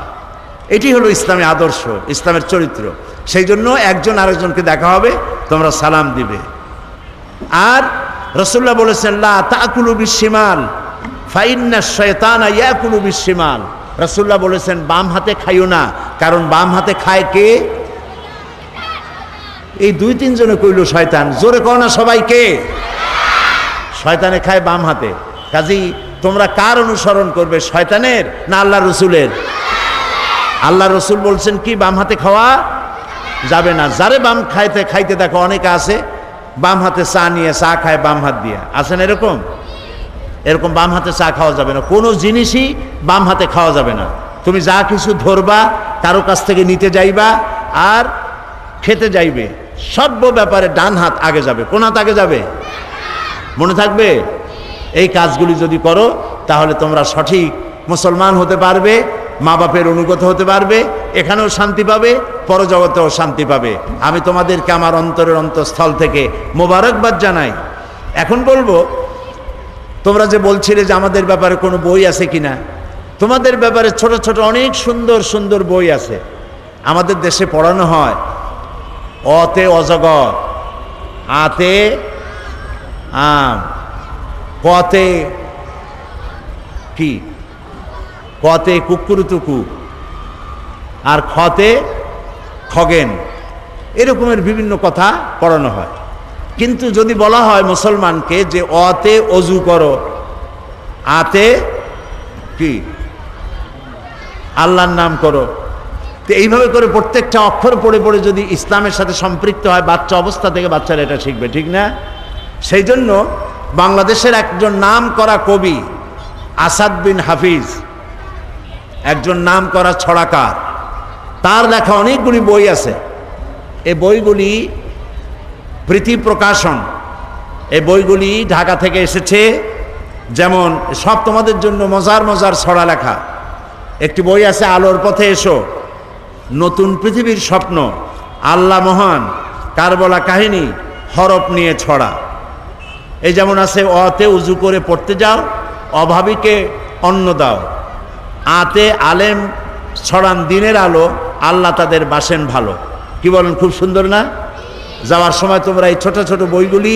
Speaker 1: এটি হলো ইসলামী আদর্শ, ইসলামের চরিত্র। সেই জন্য একজন আরেকজনকে দেখা হবে, তোমরা সালাম দিবে। আর রাসূলুল্লাহ বলেছেন লা তাকুলু বিশিমাল ফাইন্না শাইতানা ইয়াকুলু বিশিমাল। রাসূলুল্লাহ বলেছেন বাম হাতে খাইও না, কারণ বাম হাতে খায় কে? এই 2-3 জনে কইল শয়তান। জোরে কও না সবাইকে। শয়তানে খায় বাম হাতে। কাজী তোমরা কার অনুসরণ করবে, শয়তানের না আল্লাহ রসুলের? আল্লাহ রসুল বলছেন কি বাম হাতে খাওয়া যাবে না। যারে বাম খাইতে দেখো, অনেকে আছে বাম হাতে চা নিয়ে চা খায় বাম হাত দিয়ে, আছেন এরকম? এরকম বাম হাতে চা খাওয়া যাবে না, কোনো জিনিসই বাম হাতে খাওয়া যাবে না। তুমি যা কিছু ধরবা কারো কাছ থেকে নিতে যাইবা আর খেতে যাইবে, সর্ব ব্যাপারে ডান হাত আগে যাবে। কোন হাত আগে যাবে? মনে থাকবে? এই কাজগুলি যদি করো তাহলে তোমরা সঠিক মুসলমান হতে পারবে, মা বাপের অনুগত হতে পারবে, এখানেও শান্তি পাবে, পরজগতেও শান্তি পাবে। আমি তোমাদেরকে আমার অন্তরের অন্তঃস্থল থেকে মোবারকবাদ জানাই। এখন বলবো, তোমরা যে বলছিলে যে আমাদের ব্যাপারে কোনো বই আছে কিনা, তোমাদের ব্যাপারে ছোট ছোট অনেক সুন্দর সুন্দর বই আছে। আমাদের দেশে পড়ানো হয় অতে অজগর, আতে আম, কতে কি, কতে কুকুরুতুকু, আর খতে খগেন, এরকমের বিভিন্ন কথা পড়ানো হয়। কিন্তু যদি বলা হয় মুসলমানকে যে অতে অজু করো, আতে কি আল্লাহর নাম করো, তো এইভাবে করে প্রত্যেকটা অক্ষর পড়ে পড়ে যদি ইসলামের সাথে সম্পৃক্ত হয়, বাচ্চা অবস্থা থেকে বাচ্চারা এটা শিখবে, ঠিক না? সেই জন্য বাংলাদেশের একজন নাম করা কবি আসাদ বিন হাফিজ, একজন নাম করা ছড়াকার, তার লেখা অনেকগুলি বই আছে। এই বইগুলি প্রীতি প্রকাশন, এই বইগুলি ঢাকা থেকে এসেছে। যেমন সব তোমাদের জন্য মজার মজার ছড়া লেখা। একটি বই আছে আলোর পথে এসো, নতুন পৃথিবীর স্বপ্ন, আল্লাহ মহান, কারবলা কাহিনী, হরফ নিয়ে ছড়া। এই যেমন আছে অতে উজু করে পড়তে যাও, অভাবীকে অন্ন দাও, আতে আলেম ছড়ান দিনের আলো, আল্লাহ তাদের বাসেন ভালো। কি বলেন? খুব সুন্দর না? যাওয়ার সময় তোমরা এই ছোট ছোট বইগুলি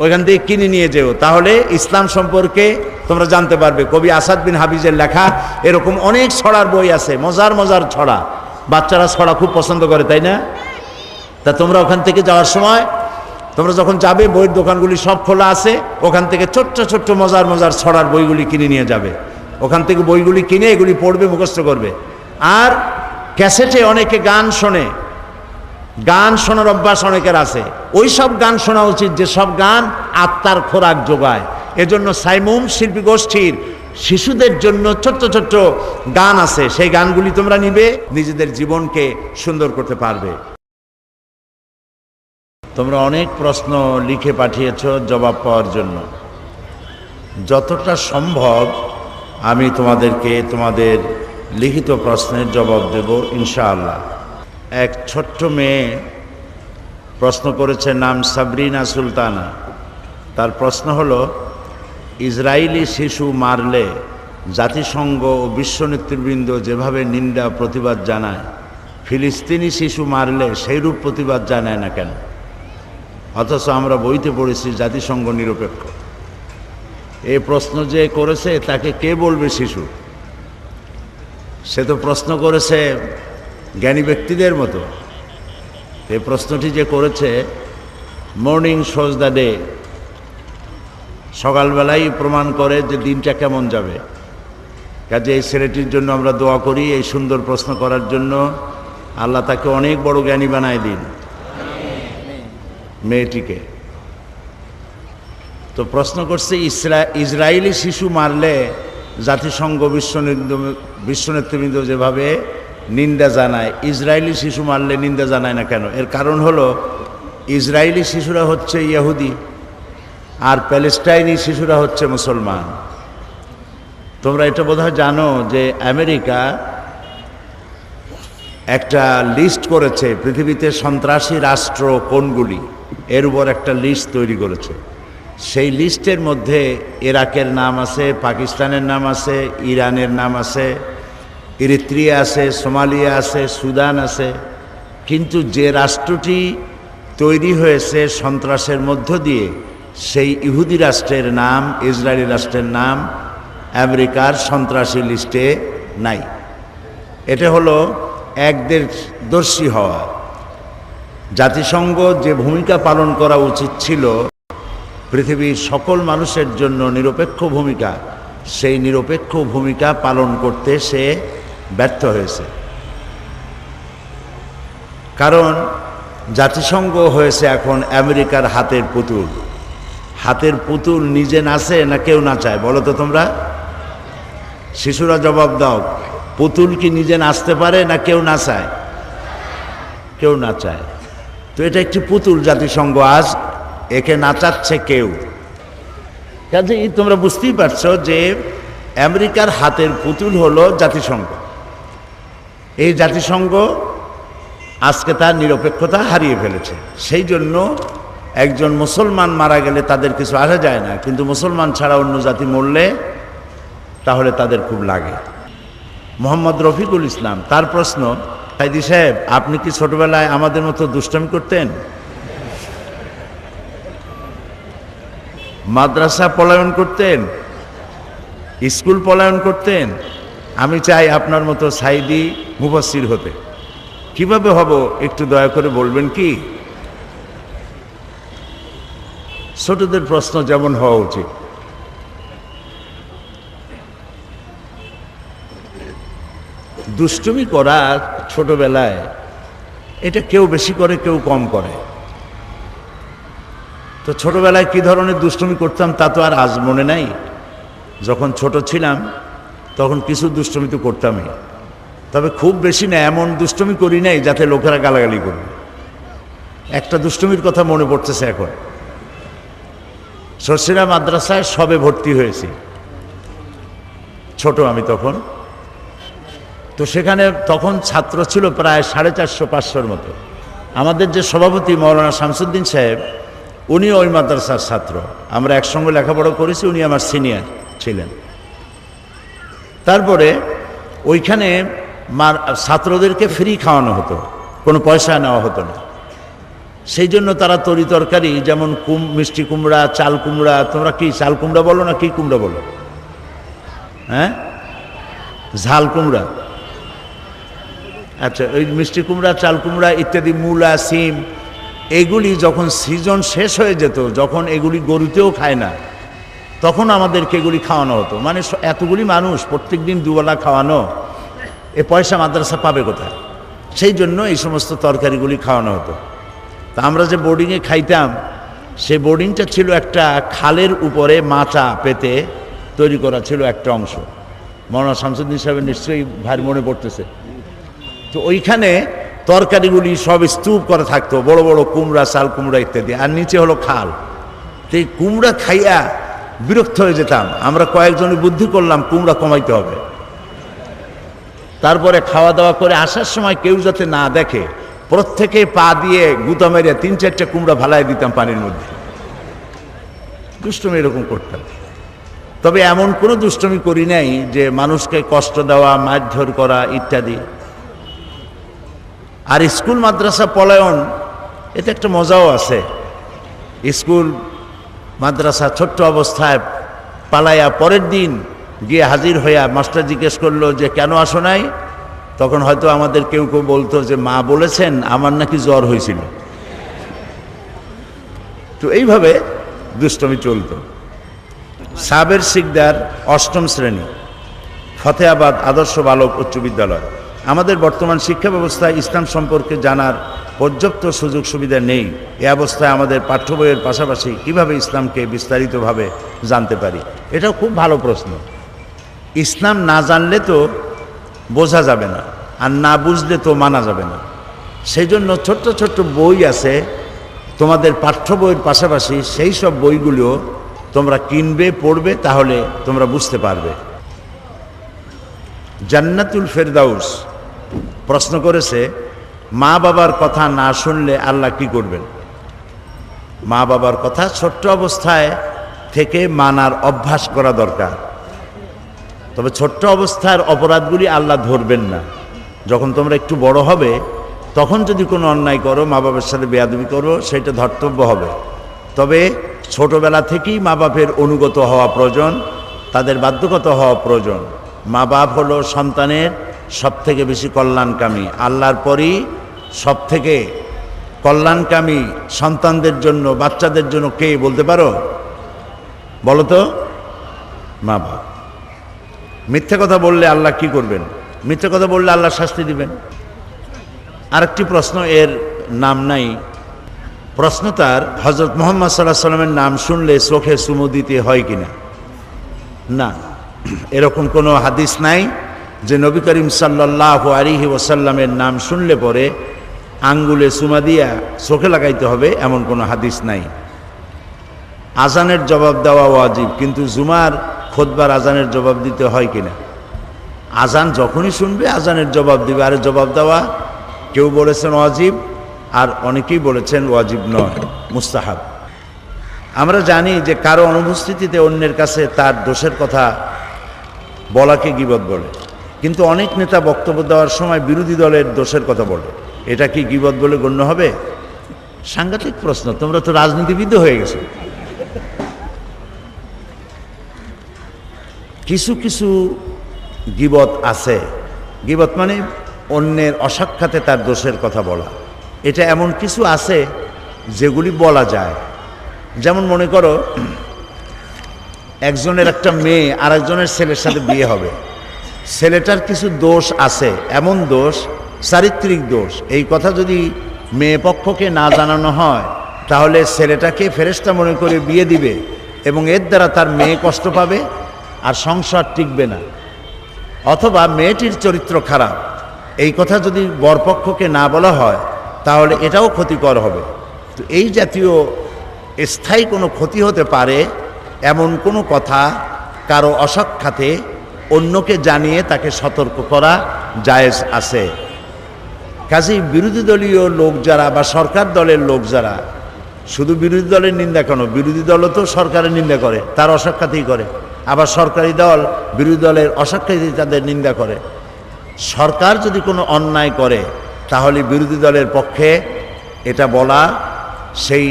Speaker 1: ওইখান থেকে কিনে নিয়ে যেও, তাহলে ইসলাম সম্পর্কে তোমরা জানতে পারবে। কবি আসাদ বিন হাফিজের লেখা এরকম অনেক ছড়ার বই আছে, মজার মজার ছড়া। বাচ্চারা ছড়া খুব পছন্দ করে, তাই না? তা তোমরা ওখান থেকে যাওয়ার সময়, তোমরা যখন যাবে বইয়ের দোকানগুলি সব খোলা আছে, ওখান থেকে ছোট্ট ছোট্ট মজার মজার ছড়ার বইগুলি কিনে নিয়ে যাবে। ওখান থেকে বইগুলি কিনে এগুলি পড়বে, মুখস্থ করবে। আর ক্যাসেটে অনেকে গান শোনে, গান শোনার অভ্যাস অনেকের আছে। ওই সব গান শোনা উচিত যে সব গান আত্মার খোরাক যোগায়। এজন্য সাইমুম শিল্পী গোষ্ঠীর শিশুদের জন্য ছোট্ট ছোট্ট গান আছে, সেই গানগুলি তোমরা নিবে, নিজেদের জীবনকে সুন্দর করতে পারবে। তোমরা অনেক প্রশ্ন লিখে পাঠিয়েছ জবাব পাওয়ার জন্য। যতটা সম্ভব আমি তোমাদেরকে তোমাদের লিখিত প্রশ্নের জবাব দেব ইনশাআল্লাহ। এক ছোট্ট মেয়ে প্রশ্ন করেছে, নাম সাবরিনা সুলতানা। তার প্রশ্ন হলো, ইসরায়েলি শিশু মারলে জাতিসংঘ ও বিশ্ব নেতৃবৃন্দ যেভাবে নিন্দা প্রতিবাদ জানায়, ফিলিস্তিনি শিশু মারলে সেইরূপ প্রতিবাদ জানায় না কেন? অথচ আমরা বইতে পড়েছি জাতিসংঘ নিরপেক্ষ। এই প্রশ্ন যে করেছে তাকে কে বলবে শিশু? সে তো প্রশ্ন করেছে জ্ঞানী ব্যক্তিদের মতো। এই প্রশ্নটি যে করেছে, মর্নিং শোজ দ্য ডে, সকালবেলাই প্রমাণ করে যে দিনটা কেমন যাবে। কাজে এই ছেলেটির জন্য আমরা দোয়া করি, এই সুন্দর প্রশ্ন করার জন্য। আল্লাহ তাকে অনেক বড় জ্ঞানী বানায় দিন, মেয়েটিকে। তো প্রশ্ন করছে, ইসরায়েলি শিশু মারলে জাতিসংঘ বিশ্ব নেতৃবৃন্দ যেভাবে নিন্দা জানায়, ইসরায়েলি শিশু মারলে নিন্দা জানায় না কেন? এর কারণ হলো, ইসরায়েলি শিশুরা হচ্ছে ইহুদি আর প্যালেস্টাইনি শিশুরা হচ্ছে মুসলমান। তোমরা এটা বোধহয় জানো যে আমেরিকা একটা লিস্ট করেছে পৃথিবীতে সন্ত্রাসী রাষ্ট্র কোনগুলি, এর উপর একটা লিস্ট তৈরি করেছে। সেই লিস্টের মধ্যে ইরাকের নাম আছে, পাকিস্তানের নাম আছে, ইরানের নাম আছে, ইরিত্রিয়া আছে, সোমালিয়া আছে, সুদান আছে। কিন্তু যে রাষ্ট্রটি তৈরি হয়েছে সন্ত্রাসের মধ্য দিয়ে, সেই ইহুদি রাষ্ট্রের নাম, ইসরায়েলি রাষ্ট্রের নাম আমেরিকার সন্ত্রাসী লিস্টে নাই। এটা হলো একদেশদর্শী হওয়া। জাতিসংঘ যে ভূমিকা পালন করা উচিত ছিল পৃথিবীর সকল মানুষের জন্য নিরপেক্ষ ভূমিকা, সেই নিরপেক্ষ ভূমিকা পালন করতে সে ব্যর্থ হয়েছে। কারণ জাতিসংঘ হয়েছে এখন আমেরিকার হাতের পুতুল। হাতের পুতুল নিজে নাচে না কেউ নাচায়? বলো তো তোমরা, শিশুরা জবাব দাও। পুতুল কি নিজে নাচতে পারে না কেউ নাচায়? কেউ নাচায়। তো এটা একটি পুতুল, জাতিসংঘ আজ একে নাচাচ্ছে কেউ। কাজেই তোমরা বুঝতেই পারছো যে আমেরিকার হাতের পুতুল হলো জাতিসংঘ। এই জাতিসংঘ আজকে তার নিরপেক্ষতা হারিয়ে ফেলেছে। সেই জন্য একজন মুসলমান মারা গেলে তাদের কিছু আসা যায় না, কিন্তু মুসলমান ছাড়া অন্য জাতি মরলে তাহলে তাদের খুব লাগে। মোহাম্মদ রফিকুল ইসলাম, তার প্রশ্ন, কাইদি সাহেব আপনি কি ছোটবেলায় আমাদের মতো দুষ্টামি করতেন? মাদ্রাসা পলায়ন করতেন? স্কুল পলায়ন করতেন? আমি চাই আপনার মতো সাইদি মুফাসসির হতে। কিভাবে হব একটু দয়া করে বলবেন কি? ছোটদের প্রশ্ন যেমন হওয়া উচিত। দুষ্টুমি করা ছোটবেলায়, এটা কেউ বেশি করে কেউ কম করে। তো ছোটবেলায় কি ধরনের দুষ্টুমি করতাম তা তো আর আজ মনে নাই। যখন ছোট ছিলাম তখন কিছু দুষ্টুমি তো করতামই, তবে খুব বেশি না। এমন দুষ্টুমি করি নাই যাতে লোকেরা গালাগালি করবে। একটা দুষ্টুমির কথা মনে পড়তেছে এখন। সরসিরা মাদ্রাসায় সবে ভর্তি হয়েছি, ছোট আমি তখন। তো সেখানে তখন ছাত্র ছিল প্রায় 450-500-র মতো। আমাদের যে সভাপতি মৌলানা শামসুদ্দিন সাহেব, উনিও ওই মাদ্রাসার ছাত্র। আমরা একসঙ্গে লেখাপড়া করেছি, উনি আমার সিনিয়র ছিলেন। তারপরে ওইখানে ছাত্রদেরকে ফ্রি খাওয়ানো হতো, কোনো পয়সা নেওয়া হতো না। সেই জন্য তারা তরি তরকারি, যেমন মিষ্টি কুমড়া, চাল কুমড়া, তোমরা কি চাল কুমড়া বলো না কি কুমড়া বলো? হ্যাঁ, ঝাল কুমড়া। আচ্ছা, ওই মিষ্টি কুমড়া, চাল কুমড়া ইত্যাদি, মূলা, সিম, এগুলি যখন সিজন শেষ হয়ে যেত, যখন এগুলি গরুতেও খায় না, তখন আমাদেরকে এগুলি খাওয়ানো হতো। মানে এতগুলি মানুষ প্রত্যেক দিন দুবেলা খাওয়ানো, এ পয়সা মাদ্রাসা পাবে কোথায়? সেই জন্য এই সমস্ত তরকারিগুলি খাওয়ানো হতো। তা আমরা যে বোর্ডিংয়ে খাইতাম, সেই বোর্ডিংটা ছিল একটা খালের উপরে মাচা পেতে তৈরি করা ছিল একটা অংশ। মৌলানা শামসুদ্দিন সাহেবের নিশ্চয়ই ভারী মনে পড়তেছে। তো ওইখানে তরকারিগুলি সব স্তূপ করে থাকতো, বড় বড় কুমড়া, চাল কুমড়া ইত্যাদি, আর নিচে হলো খাল। তো এই কুমড়া খাইয়া বিরক্ত হয়ে যেতাম। আমরা কয়েকজনে বুদ্ধি করলাম কুমড়া কমাইতে হবে। তারপরে খাওয়া দাওয়া করে আসার সময় কেউ যাতে না দেখে, প্রত্যেকে পা দিয়ে গুতা মেরে 3-4টা কুমড়া ভালাই দিতাম পানির মধ্যে। দুষ্টমি এরকম করতাম। তবে এমন কোনো দুষ্টমি করি নাই যে মানুষকে কষ্ট দেওয়া, মারধর করা ইত্যাদি। আর স্কুল মাদ্রাসা পলায়ন, এতে একটা মজাও আছে। স্কুল মাদ্রাসা ছোট্ট অবস্থায় পালাইয়া পরের দিন গিয়ে হাজির হইয়া মাস্টার জিজ্ঞেস করলো যে কেন আসো নাই? তখন হয়তো আমাদের কেউ কেউ বলতো যে মা বলেছেন আমার নাকি জ্বর হয়েছিল। তো এইভাবে দুষ্টমি চলত। সাবের সিকদার, 8ম শ্রেণী, ফতেহাবাদ আদর্শ বালক উচ্চ বিদ্যালয়। আমাদের বর্তমান শিক্ষা ব্যবস্থায় ইসলাম সম্পর্কে জানার পর্যাপ্ত সুযোগ সুবিধা নেই। এ অবস্থায় আমাদের পাঠ্য বইয়ের পাশাপাশি কীভাবে ইসলামকে বিস্তারিতভাবে জানতে পারি? এটাও খুব ভালো প্রশ্ন। ইসলাম না জানলে তো বোঝা যাবে না, আর না বুঝলে তো মানা যাবে না। সেই জন্য ছোট্ট ছোট্ট বই আছে তোমাদের পাঠ্য বইয়ের পাশাপাশি, সেই সব বইগুলো তোমরা কিনবে, পড়বে, তাহলে তোমরা বুঝতে পারবে। জান্নাতুল ফেরদাউস প্রশ্ন করেছে, মা বাবার কথা না শুনলে আল্লাহ কি করবেন? মা বাবার কথা ছোট্ট অবস্থায় থেকে মানার অভ্যাস করা দরকার। তবে ছোট্ট অবস্থার অপরাধগুলি আল্লাহ ধরবেন না। যখন তোমরা একটু বড় হবে, তখন যদি কোনো অন্যায় করো, মা বাবার সাথে বেয়াদবি করো, সেটা ধর্তব্য হবে। তবে ছোটবেলা থেকেই মা বাপের অনুগত হওয়া প্রয়োজন, তাদের বাধ্যগত হওয়া প্রয়োজন। মা বাপ হলো সন্তানের সবথেকে বেশি কল্যাণকামী। আল্লাহর পরই সবথেকে কল্যাণকামী সন্তানদের জন্য, বাচ্চাদের জন্য কে বলতে পারো? বলো তো। মা বাপ। মিথ্যা কথা বললে আল্লাহ কি করবেন? মিথ্যা কথা বললে আল্লাহ শাস্তি দিবেন। আরেকটি প্রশ্ন, এর নাম নাই, প্রশ্ন তার, হযরত মুহাম্মদ সাল্লাল্লাহু আলাইহি সাল্লামের নাম শুনলে চোখে চুমু দিতে হয় কিনা? না, এরকম কোনো হাদিস নাই যে নবী করিম সাল্লাল্লাহু আলাইহি ওয়াসাল্লামের নাম শুনলে পরে আঙ্গুলে চুমা দিয়া চোখে লাগাইতে হবে, এমন কোনো হাদিস নাই। আজানের জবাব দেওয়া ওয়াজিব, কিন্তু জুমার খুতবার আজানের জবাব দিতে হয় কিনা? আজান যখনই শুনবে আজানের জবাব দিবে, আর জবাব দেওয়া কেউ বলেছেন ওয়াজিব, আর অনেকেই বলেছেন ওয়াজিব নয়, মুস্তাহাব। আমরা জানি যে কারো অনুপস্থিতিতে অন্যের কাছে তার দোষের কথা বলাকে গীবত বলে, কিন্তু অনেক নেতা বক্তব্য দেওয়ার সময় বিরোধী দলের দোষের কথা বলে, এটা কি গীবত বলে গণ্য হবে? সাংঘাতিক প্রশ্ন, তোমরা তো রাজনীতিবিদ হয়ে গেছো। কিছু কিছু গীবত আছে, গীবত মানে অন্যের অসাক্ষাতে তার দোষের কথা বলা। এটা এমন কিছু আছে যেগুলি বলা যায়। যেমন মনে করো একজনের একটা মেয়ে আর একজনের ছেলের সাথে বিয়ে হবে, ছেলেটার কিছু দোষ আছে, এমন দোষ, চারিত্রিক দোষ, এই কথা যদি মেয়ে পক্ষকে না জানানো হয় তাহলে ছেলেটাকে ফেরেশতা মনে করে বিয়ে দিবে এবং এর দ্বারা তার মেয়ে কষ্ট পাবে আর সংসার টিকবে না। অথবা মেয়েটির চরিত্র খারাপ, এই কথা যদি বরপক্ষকে না বলা হয় তাহলে এটাও ক্ষতিকর হবে। তো এই জাতীয় স্থায়ী কোনো ক্ষতি হতে পারে এমন কোনো কথা কারো অসাক্ষাতে অন্যকে জানিয়ে তাকে সতর্ক করা জায়েজ আছে। কাজেই বিরোধী দলীয় লোক যারা বা সরকার দলের লোক যারা, শুধু বিরোধী দলের নিন্দা কেন, বিরোধী দলও তো সরকারের নিন্দা করে, তার অসাক্ষাতেই করে, আবার সরকারি দল বিরোধী দলের অসাক্ষাতেই তাদের নিন্দা করে। সরকার যদি কোনো অন্যায় করে তাহলে বিরোধী দলের পক্ষে এটা বলা, সেই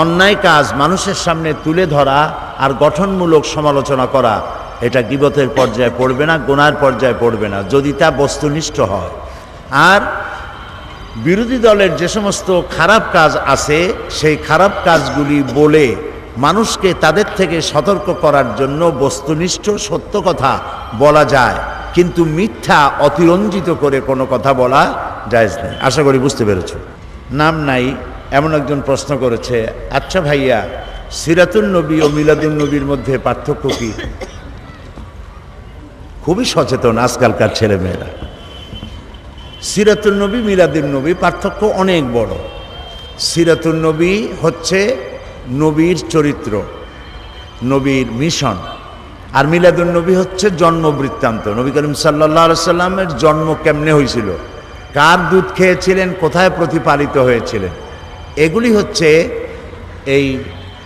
Speaker 1: অন্যায় কাজ মানুষের সামনে তুলে ধরা আর গঠনমূলক সমালোচনা করা, এটা গীবতের পর্যায়ে পড়বে না, গুনার পর্যায়ে পড়বে না, যদি তা বস্তুনিষ্ঠ হয়। আর বিরোধী দলের যে সমস্ত খারাপ কাজ আছে সেই খারাপ কাজগুলি বলে মানুষকে তাদের থেকে সতর্ক করার জন্য বস্তুনিষ্ঠ সত্য কথা বলা যায়, কিন্তু মিথ্যা অতিরঞ্জিত করে কোনো কথা বলা জায়েজ নেই। আশা করি বুঝতে পেরেছ। নাম নাই এমন একজন প্রশ্ন করেছে, আচ্ছা ভাইয়া, সিরাতুন নবী ও মিলাদুন নবীর মধ্যে পার্থক্য কি? খুবই সচেতন আজকালকার ছেলেমেয়েরা। সিরাতুন নবী মিলাদুন নবী পার্থক্য অনেক বড়। সিরাতুন নবী হচ্ছে নবীর চরিত্র, নবীর মিশন, আর মিলাদুন নবী হচ্ছে জন্ম বৃত্তান্ত। নবী করিম সাল্লাল্লাহু আলাইহি সাল্লামের জন্ম কেমনে হয়েছিল, কার দুধ খেয়েছিলেন, কোথায় প্রতিপালিত হয়েছিলেন, এগুলি হচ্ছে এই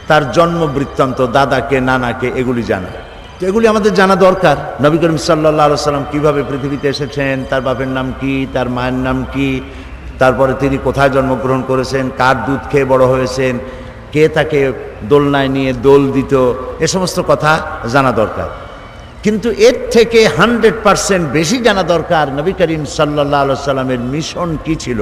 Speaker 1: তার জন্ম বৃত্তান্ত, দাদাকে নানাকে এগুলি জানা। তো এগুলি আমাদের জানা দরকার। নবী করিম সাল্লাল্লাহু আলাইহি সাল্লাম কীভাবে পৃথিবীতে এসেছেন, তার বাপের নাম কি, তার মায়ের নাম কি, তারপরে তিনি কোথায় জন্মগ্রহণ করেছেন, কার দুধ খেয়ে বড় হয়েছেন, কে তাকে দোলনায় নিয়ে দোল দিত, এ সমস্ত কথা জানা দরকার। কিন্তু এর থেকে 100% বেশি জানা দরকার নবী করিম সাল্লাল্লাহু আলাইহি সাল্লামের মিশন কি ছিল,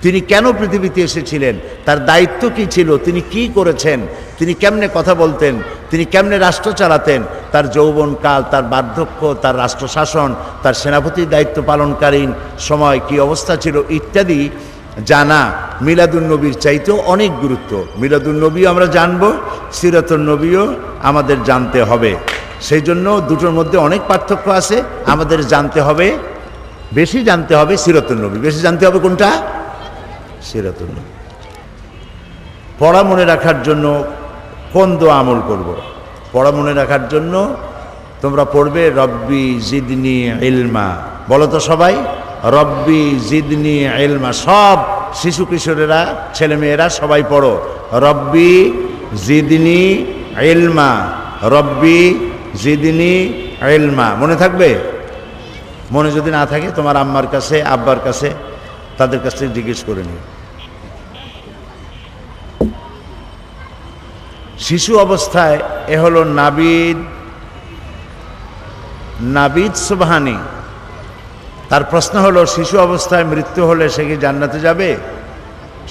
Speaker 1: তিনি কেন পৃথিবীতে এসেছিলেন, তার দায়িত্ব কি ছিল, তিনি কি করেছেন, তিনি কেমনে কথা বলতেন, তিনি কেমনে রাষ্ট্র চালাতেন, তার যৌবনকাল, তার বার্ধক্য, তার রাষ্ট্র শাসন, তার সেনাপতির দায়িত্ব পালনকালীন সময় কি অবস্থা ছিল ইত্যাদি জানা মিলাদুন নবীর চাইতেও অনেক গুরুত্ব। মিলাদুন নবীও আমরা জানবো, সিরাতুন নবীও আমাদের জানতে হবে। সেই জন্য দুটোর মধ্যে অনেক পার্থক্য আছে, আমাদের জানতে হবে, বেশি জানতে হবে সিরাতুন নবী। বেশি জানতে হবে কোনটা? সিরাতুন নবী। পড়া মনে রাখার জন্য কোন দোয়া আমল করব? পড়া মনে রাখার জন্য তোমরা পড়বে রব্বি জিদনি ইলমা। বলো তো সবাই, রব্বি জিদনি ইলমা। সব শিশু কিশোরেরা, ছেলেমেয়েরা সবাই পড়ো, রব্বি জিদনি ইলমা, রব্বি জিদনি ইলমা। মনে থাকবে? মনে যদি না থাকে তোমার আম্মার কাছে, আব্বার কাছে, তাদের কাছ থেকে জিজ্ঞেস করে নিও। শিশু অবস্থায় এ হলো নাবিদ সুবহানি। তার প্রশ্ন হলো, শিশু অবস্থায় মৃত্যু হলে সে কি জান্নাতে যাবে?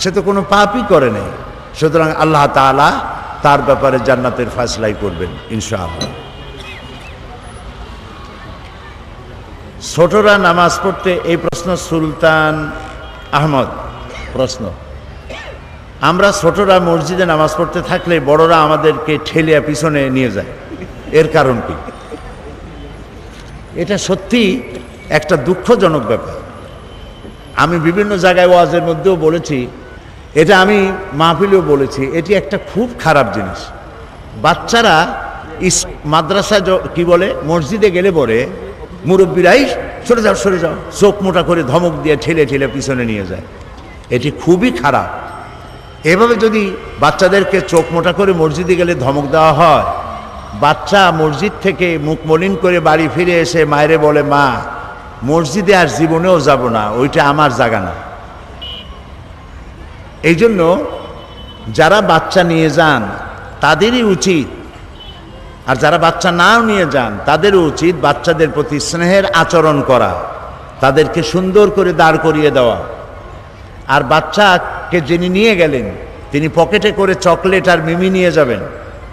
Speaker 1: সে তো কোনো পাপই করে নাই, সুতরাং আল্লাহ তাআলা তার ব্যাপারে জান্নাতের ফয়সালাই করবেন ইনশাআল্লাহ। ছোটরা নামাজ পড়তে, এই প্রশ্ন সুলতান আহমদ প্রশ্ন। আমরা ছোটরা মসজিদে নামাজ পড়তে থাকলে বড়রা আমাদেরকে ঠেলিয়া পিছনে নিয়ে যায়। এর কারণ কি? এটা সত্যি একটা দুঃখজনক ব্যাপার। আমি বিভিন্ন জায়গায় ওয়াজের মধ্যেও বলেছি, এটা আমি মাহফিলেও বলেছি, এটি একটা খুব খারাপ জিনিস। বাচ্চারা মাদ্রাসায় কি বলে, মসজিদে গেলে পরে মুরব্বীরাই সরে যাও চোখ মোটা করে ধমক দিয়ে ঠেলে ঠেলে পিছনে নিয়ে যায়। এটি খুবই খারাপ। এভাবে যদি বাচ্চাদেরকে চোখ মোটা করে মসজিদে গেলে ধমক দেওয়া হয়, বাচ্চা মসজিদ থেকে মুখ মলিন করে বাড়ি ফিরে এসে মায়েরে বলে, মা মসজিদে আর জীবনেও যাব না, ওইটা আমার জায়গা না। এই জন্য যারা বাচ্চা নিয়ে যান তাদেরই উচিত, আর যারা বাচ্চা নাও নিয়ে যান তাদেরও উচিত বাচ্চাদের প্রতি স্নেহের আচরণ করা, তাদেরকে সুন্দর করে দাঁড় করিয়ে দেওয়া। আর বাচ্চাকে যিনি নিয়ে গেলেন তিনি পকেটে করে চকলেট আর মিমি নিয়ে যাবেন।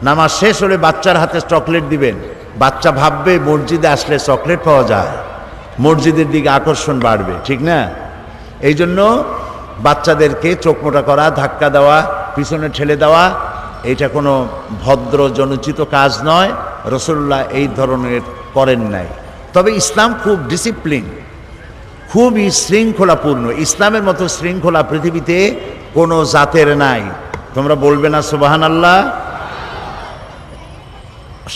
Speaker 1: নামাজ শেষ হলে বাচ্চার হাতে চকলেট দিবেন। বাচ্চা ভাববে মসজিদে আসলে চকলেট পাওয়া যায়, মসজিদের দিকে আকর্ষণ বাড়বে, ঠিক না? এই জন্য বাচ্চাদেরকে চোখ মোটা করা, ধাক্কা দেওয়া, পিছনে ঠেলে দেওয়া, এটা কোনো ভদ্র জনোচিত কাজ নয়। রাসূলুল্লাহ এই ধরনের করেন নাই। তবে ইসলাম খুব ডিসিপ্লিন, খুবই শৃঙ্খলাপূর্ণ। ইসলামের মতো শৃঙ্খলা পৃথিবীতে কোনো জাতের নাই। তোমরা বলবে না সুবহানাল্লাহ?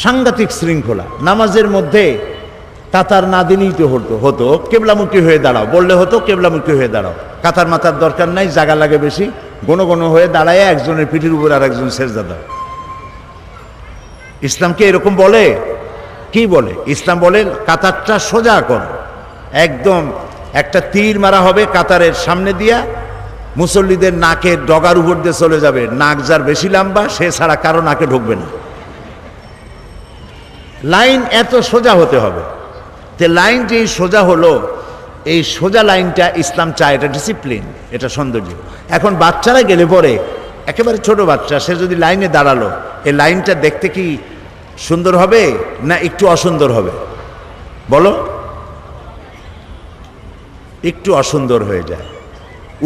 Speaker 1: সাংঘাতিক শৃঙ্খলা। নামাজের মধ্যে কাতার না দিলেই তো হতো কেবলামুখী হয়ে দাঁড়াও, বললে হতো কেবলামুখী হয়ে দাঁড়াও। কাতার মাতার দরকার নাই, জায়গা লাগে বেশি। ঘন হয়ে দাঁড়ায় একজনের পিঠের উপর আর একজন সেজদা দাও। ইসলামকে এরকম বলে? কি বলে? ইসলাম বলে কাতারটা সোজা কর, একদম একটা তীর মারা হবে কাতারের সামনে দিয়া, মুসল্লিদের নাকের ডগার উপর দিয়ে চলে যাবে। নাক যার বেশি লম্বা সে ছাড়া কারো নাকে ঢুকবে না। লাইন এত সোজা হতে হবে। তে লাইন যেই সোজা হলো, এই সোজা লাইনটা ইসলাম চায়, এটা ডিসিপ্লিন, এটা সৌন্দর্য। এখন বাচ্চারা গেলে পরে, একেবারে ছোট বাচ্চা, সে যদি লাইনে দাঁড়ালো, এই লাইনটা দেখতে কি সুন্দর হবে না একটু অসুন্দর হবে? বলো? একটু অসুন্দর হয়ে যায়,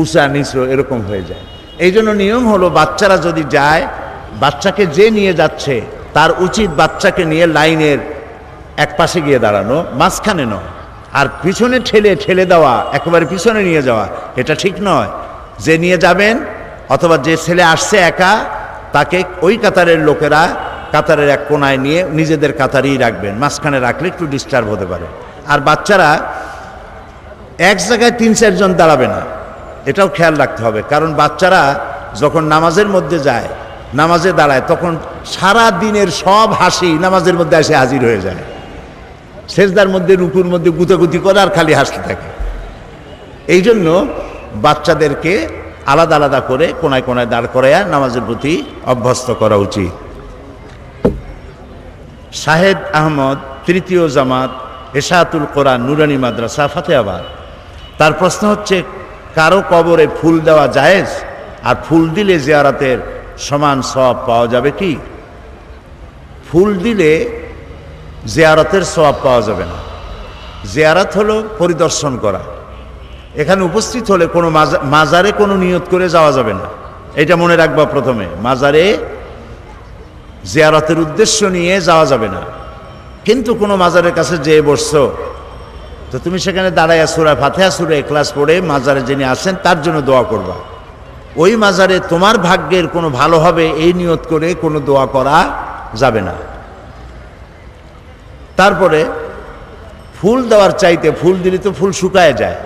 Speaker 1: উঁচা নিচু এরকম হয়ে যায়। এই জন্য নিয়ম হলো বাচ্চারা যদি যায়, বাচ্চাকে যে নিয়ে যাচ্ছে তার উচিত বাচ্চাকে নিয়ে লাইনের এক পাশে গিয়ে দাঁড়ানো, মাঝখানে নয়। আর পিছনে ঠেলে দেওয়া, একেবারে পিছনে নিয়ে যাওয়া, এটা ঠিক নয়। যে নিয়ে যাবেন অথবা যে ছেলে আসছে একা, তাকে ওই কাতারের লোকেরা কাতারের এক কোনায় নিয়ে নিজেদের কাতারেই রাখবেন। মাঝখানে রাখলে একটু ডিস্টার্ব হতে পারে। আর বাচ্চারা এক জায়গায় ৩-৪ জন দাঁড়াবে না, এটাও খেয়াল রাখতে হবে। কারণ বাচ্চারা যখন নামাজের মধ্যে যায়, নামাজে দাঁড়ায়, তখন সারা দিনের সব হাসি নামাজের মধ্যে এসে হাজির হয়ে যায়। সেজদার মধ্যে, রুকুর মধ্যে গুতাগুতি করে আর খালি হাসতে থাকে। এই জন্য বাচ্চাদেরকে আলাদা আলাদা করে কোনায় কোনায় দাঁড় করাইয়া নামাজের প্রতি অভ্যস্ত করা উচিত। শাহেদ আহমদ, তৃতীয় জামাত, এশাতুল কোরআন, নুরানি মাদ্রাসা, ফাতেহাবাদ। তার প্রশ্ন হচ্ছে, কারো কবরে ফুল দেওয়া জায়েজ? আর ফুল দিলে জিয়ারতের সমান সওয়াব পাওয়া যাবে কি? ফুল দিলে জিয়ারতের সওয়াব পাওয়া যাবে না। জিয়ারত হলো পরিদর্শন করা। এখানে উপস্থিত হলে কোনো মাজারে কোনো নিয়ত করে যাওয়া যাবে না, এটা মনে রাখবা প্রথমে। মাজারে জিয়ারতের উদ্দেশ্য নিয়ে যাওয়া যাবে না। কিন্তু কোনো মাজারের কাছে যেয়ে বসছো, তো তুমি সেখানে দাঁড়াইয়া সূরা ফাতিহা, সূরা ইখলাস পড়ে মাজারে যিনি আসেন তার জন্য দোয়া করবা। ওই মাজারে তোমার ভাগ্যের কোনো ভালো হবে এই নিয়ত করে কোনো দোয়া করা যাবে না। তারপরে ফুল দেওয়ার চাইতে, ফুল দিলে তো ফুল শুকায় যায়,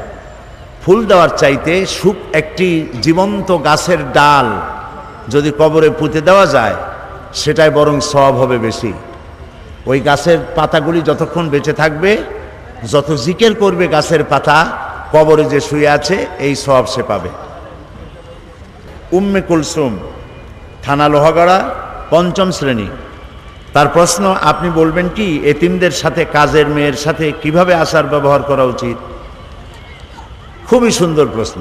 Speaker 1: ফুল দেওয়ার চাইতে একটি জীবন্ত গাছের ডাল যদি কবরে পুঁতে দেওয়া যায়, সেটাই বরং সওয়াব হবে বেশি। ওই গাছের পাতাগুলি যতক্ষণ বেঁচে থাকবে, যত জিকির করবে গাছের পাতা, কবরে যে শুয়ে আছে এই সওয়াব সে পাবে। উম্মে কুলসুম, থানা লোহাগড়া, ৫ম শ্রেণী। তার প্রশ্ন, আপনি বলবেন কি এতিমদের সাথে, কাজের মেয়ের সাথে কিভাবে আচার ব্যবহার করা উচিত? খুবই সুন্দর প্রশ্ন।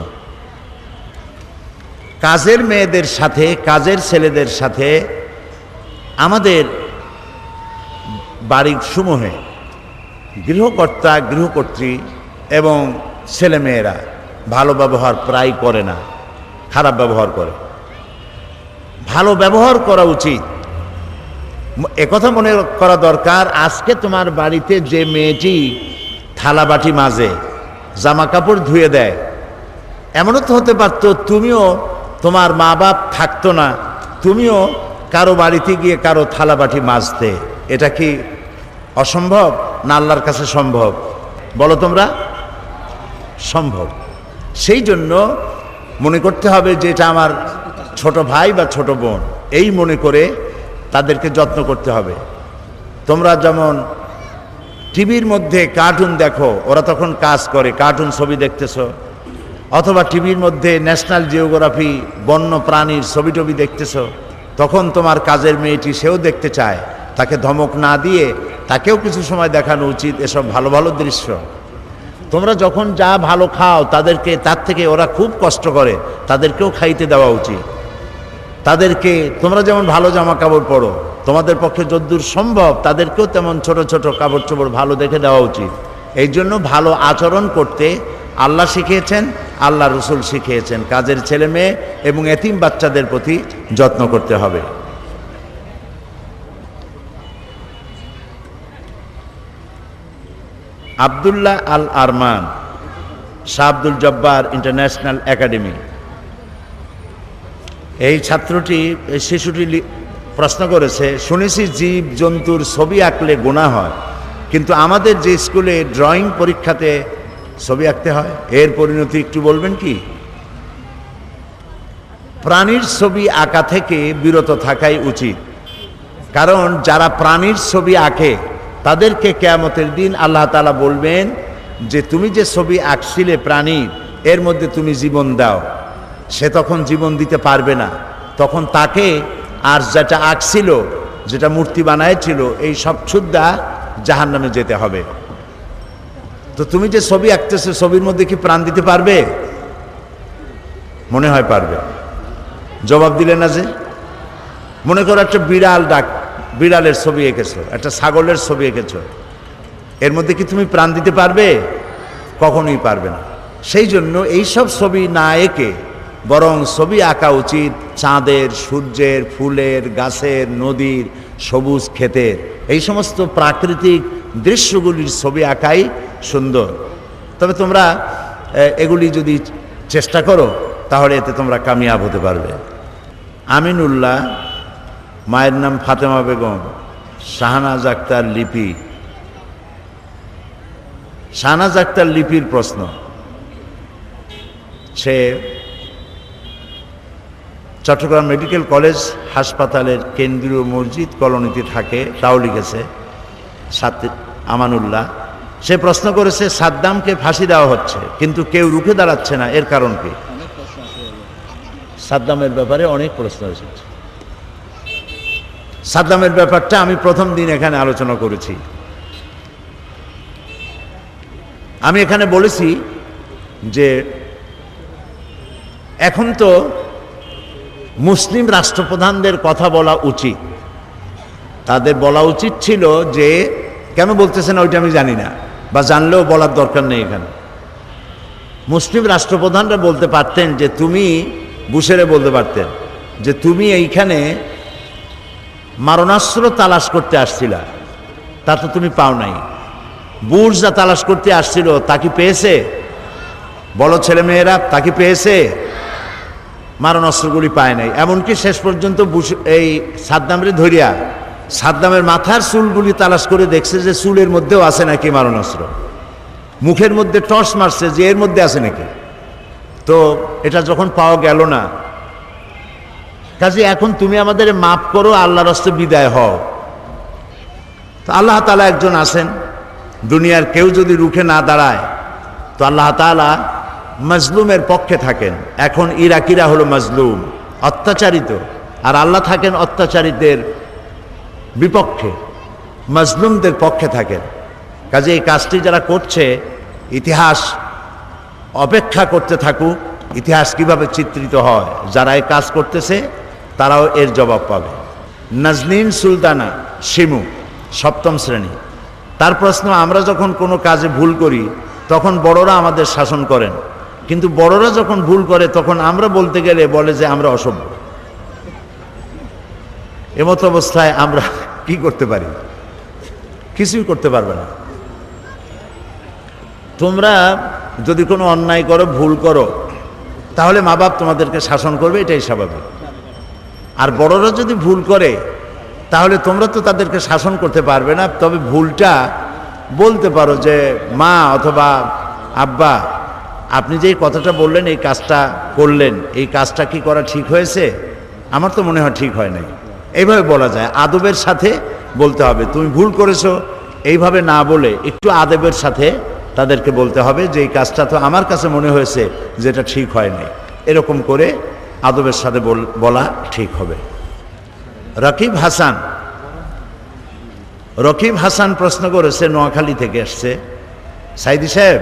Speaker 1: কাজের মেয়েদের সাথে, কাজের ছেলেদের সাথে আমাদের বাড়ির সমূহে গৃহকর্তা, গৃহকর্ত্রী এবং ছেলেমেয়েরা ভালো ব্যবহার প্রায় করে না, খারাপ ব্যবহার করে। ভালো ব্যবহার করা উচিত। একথা মনে করা দরকার, আজকে তোমার বাড়িতে যে মেয়েটি থালা বাটি মাজে, জামা কাপড় ধুয়ে দেয়, এমনও তো হতে পারতো তুমিও, তোমার মা বাপ থাকতো না, তুমিও কারো বাড়িতে গিয়ে কারো থালা বাটি মাজতে। এটা কি অসম্ভব না আল্লাহর কাছে সম্ভব? বলো তোমরা, সম্ভব। সেই জন্য মনে করতে হবে যে এটা আমার ছোট ভাই বা ছোট বোন, এই মনে করে তাদেরকে যত্ন করতে হবে। তোমরা যেমন টিভির মধ্যে কার্টুন দেখো, ওরা তখন কাজ করে, কার্টুন ছবি দেখতেছো, অথবা টিভির মধ্যে ন্যাশনাল জিওগ্রাফি বন্য প্রাণীর ছবি টবি দেখতেছো, তখন তোমার কাজের মেয়েটি সেও দেখতে চায়। তাকে ধমক না দিয়ে তাকেও কিছু সময় দেখানো উচিত এসব ভালো ভালো দৃশ্য। তোমরা যখন যা ভালো খাও তাদেরকে, তার থেকে ওরা খুব কষ্ট করে, তাদেরকেও খাইতে দেওয়া উচিত। তাদেরকে, তোমরা যেমন ভালো জামা কাপড় পরো, তোমাদের পক্ষে যদ্দূর সম্ভব তাদেরকেও তেমন ছোট ছোট কাপড় চোপড় ভালো দেখে দেওয়া উচিত। এই জন্য ভালো আচরণ করতে আল্লাহ শিখিয়েছেন, আল্লাহ রসুল শিখিয়েছেন। কাজের ছেলে মেয়ে এবং এতিম বাচ্চাদের প্রতি যত্ন করতে হবে। আব্দুল্লাহ আল আরমান, শাহ আব্দুল জব্বার ইন্টারন্যাশনাল একাডেমি, এই ছাত্রটি, এই শিশুটি প্রশ্ন করেছে, শুনেছি জীব জন্তুর ছবি আঁকলে গুনাহ হয়, কিন্তু আমাদের যে স্কুলে ড্রয়িং পরীক্ষাতে ছবি আঁকতে হয়, এর পরিণতি একটু বলবেন কি? প্রাণীর ছবি আঁকা থেকে বিরত থাকাই উচিত, কারণ যারা প্রাণীর ছবি আঁকে তাদেরকে কিয়ামতের দিন আল্লাহ তাআলা বলবেন যে তুমি যে ছবি আঁকছিলে প্রাণীর, এর মধ্যে তুমি জীবন দাও। সে তখন জীবন দিতে পারবে না, তখন তাকে আর যেটা আঁকছিল, যেটা মূর্তি বানায়ছিল, এই সব সুদ্ধা জাহান্নামে যেতে হবে। তো তুমি যে ছবি আঁকতেছো, ছবির মধ্যে কি প্রাণ দিতে পারবে? মনে হয় পারবে। জবাব দিলে না যে। মনে করো একটা বিড়ালের ছবি এঁকেছো, একটা ছাগলের ছবি এঁকেছো, এর মধ্যে কি তুমি প্রাণ দিতে পারবে? কখনোই পারবে না। সেই জন্য এইসব ছবি না এঁকে বরং ছবি আঁকা উচিত চাঁদের, সূর্যের, ফুলের, গাছের, নদীর, সবুজ ক্ষেতের, এই সমস্ত প্রাকৃতিক দৃশ্যগুলির ছবি আঁকাই সুন্দর। তবে তোমরা এগুলি যদি চেষ্টা করো তাহলে এতে তোমরা কামিয়াব হতে পারবে। আমিনুল্লাহ, মায়ের নাম ফাতেমা বেগম, শাহনাজ আক্তার লিপি। শাহনাজ আক্তার লিপির প্রশ্ন, সে চট্টগ্রাম মেডিকেল কলেজ হাসপাতালের কেন্দ্রীয় মসজিদ কলোনিতে থাকে, তাও লিখেছে। আমানুল্লাহ, সে প্রশ্ন করেছে, সাদ্দামকে ফাঁসি দেওয়া হচ্ছে কিন্তু কেউ রুখে দাঁড়াচ্ছে না, এর কারণ কি? সাদ্দামের ব্যাপারে অনেক প্রশ্ন এসেছে। সাদ্দামের ব্যাপারটা আমি প্রথম দিন এখানে আলোচনা করেছি। আমি এখানে বলেছি যে এখন তো মুসলিম রাষ্ট্রপ্রধানদের কথা বলা উচিত। তাদের বলা উচিত ছিল যে, কেন বলতেছেন ওইটা আমি জানি না, বা জানলেও বলার দরকার নেই। এখানে মুসলিম রাষ্ট্রপ্রধানরা বলতে পারতেন যে, তুমি বুশেরে বলতে পারতেন যে তুমি এইখানে মারণাস্ত্র তালাশ করতে আসছিলা, তা তো তুমি পাও নাই। বুশ যা তালাশ করতে আসছিল তা কি পেয়েছে? বলো ছেলেমেয়েরা, তা কি পেয়েছে? মারণাস্ত্রগুলি পায় নাই। এমনকি শেষ পর্যন্ত বুশ এই সাদ্দামরে ধরিয়া সাদ্দামের মাথার চুলগুলি তালাশ করে দেখছে যে চুলের মধ্যেও আছে নাকি মারণাস্ত্র। মুখের মধ্যে টর্চ মারছে যে এর মধ্যে আছে নাকি। তো এটা যখন পাওয়া গেল না, কাজে এখন তুমি আমাদের মাফ করো, আল্লাহর রাস্তায় বিদায় হও। তো আল্লাহ তাআলা একজন আছেন, দুনিয়ার কেউ যদি রুখে না দাঁড়ায় তো আল্লাহ তাআলা মজলুমের পক্ষে থাকেন। এখন ইরাকিরা হলো মজলুম, অত্যাচারিত, আর আল্লাহ থাকেন অত্যাচারীদের বিপক্ষে, মজলুমদের পক্ষে থাকেন। কাজে এই কাজটি যারা করছে, ইতিহাস অপেক্ষা করতে থাকুক, ইতিহাস কিভাবে চিত্রিত হয়। যারা এই কাজ করতেছে তারাও এর জবাব পাবে। নাজনীন সুলতানা শিমু, 7ম শ্রেণী, তার প্রশ্ন, আমরা যখন কোনো কাজে ভুল করি তখন বড়রা আমাদের শাসন করেন, কিন্তু বড়রা যখন ভুল করে তখন আমরা বলতে গেলে বলে যে আমরা অসভ্য। এমত অবস্থায় আমরা কি করতে পারি? কিছুই করতে পারবে না। তোমরা যদি কোনো অন্যায় করো, ভুল করো, তাহলে মা বাপ তোমাদেরকে শাসন করবে, এটাই স্বাভাবিক। আর বড়রা যদি ভুল করে তাহলে তোমরা তো তাদেরকে শাসন করতে পারবে না, তবে ভুলটা বলতে পারো যে মা অথবা আব্বা, আপনি যে কথাটা বললেন, এই কাজটা করলেন, এই কাজটা কি করা ঠিক হয়েছে? আমার তো মনে হয় ঠিক হয় নাই। এইভাবে বলা যায়, আদবের সাথে বলতে হবে। তুমি ভুল করেছো এইভাবে না বলে একটু আদবের সাথে তাদেরকে বলতে হবে যে এই কাজটা তো আমার কাছে মনে হয়েছে যেটা ঠিক হয় নাই। এরকম করে আদবের সাথে বলা ঠিক হবে। রকিব হাসান প্রশ্ন করেছে, নোয়াখালী থেকে আসছে, সাইদি সাহেব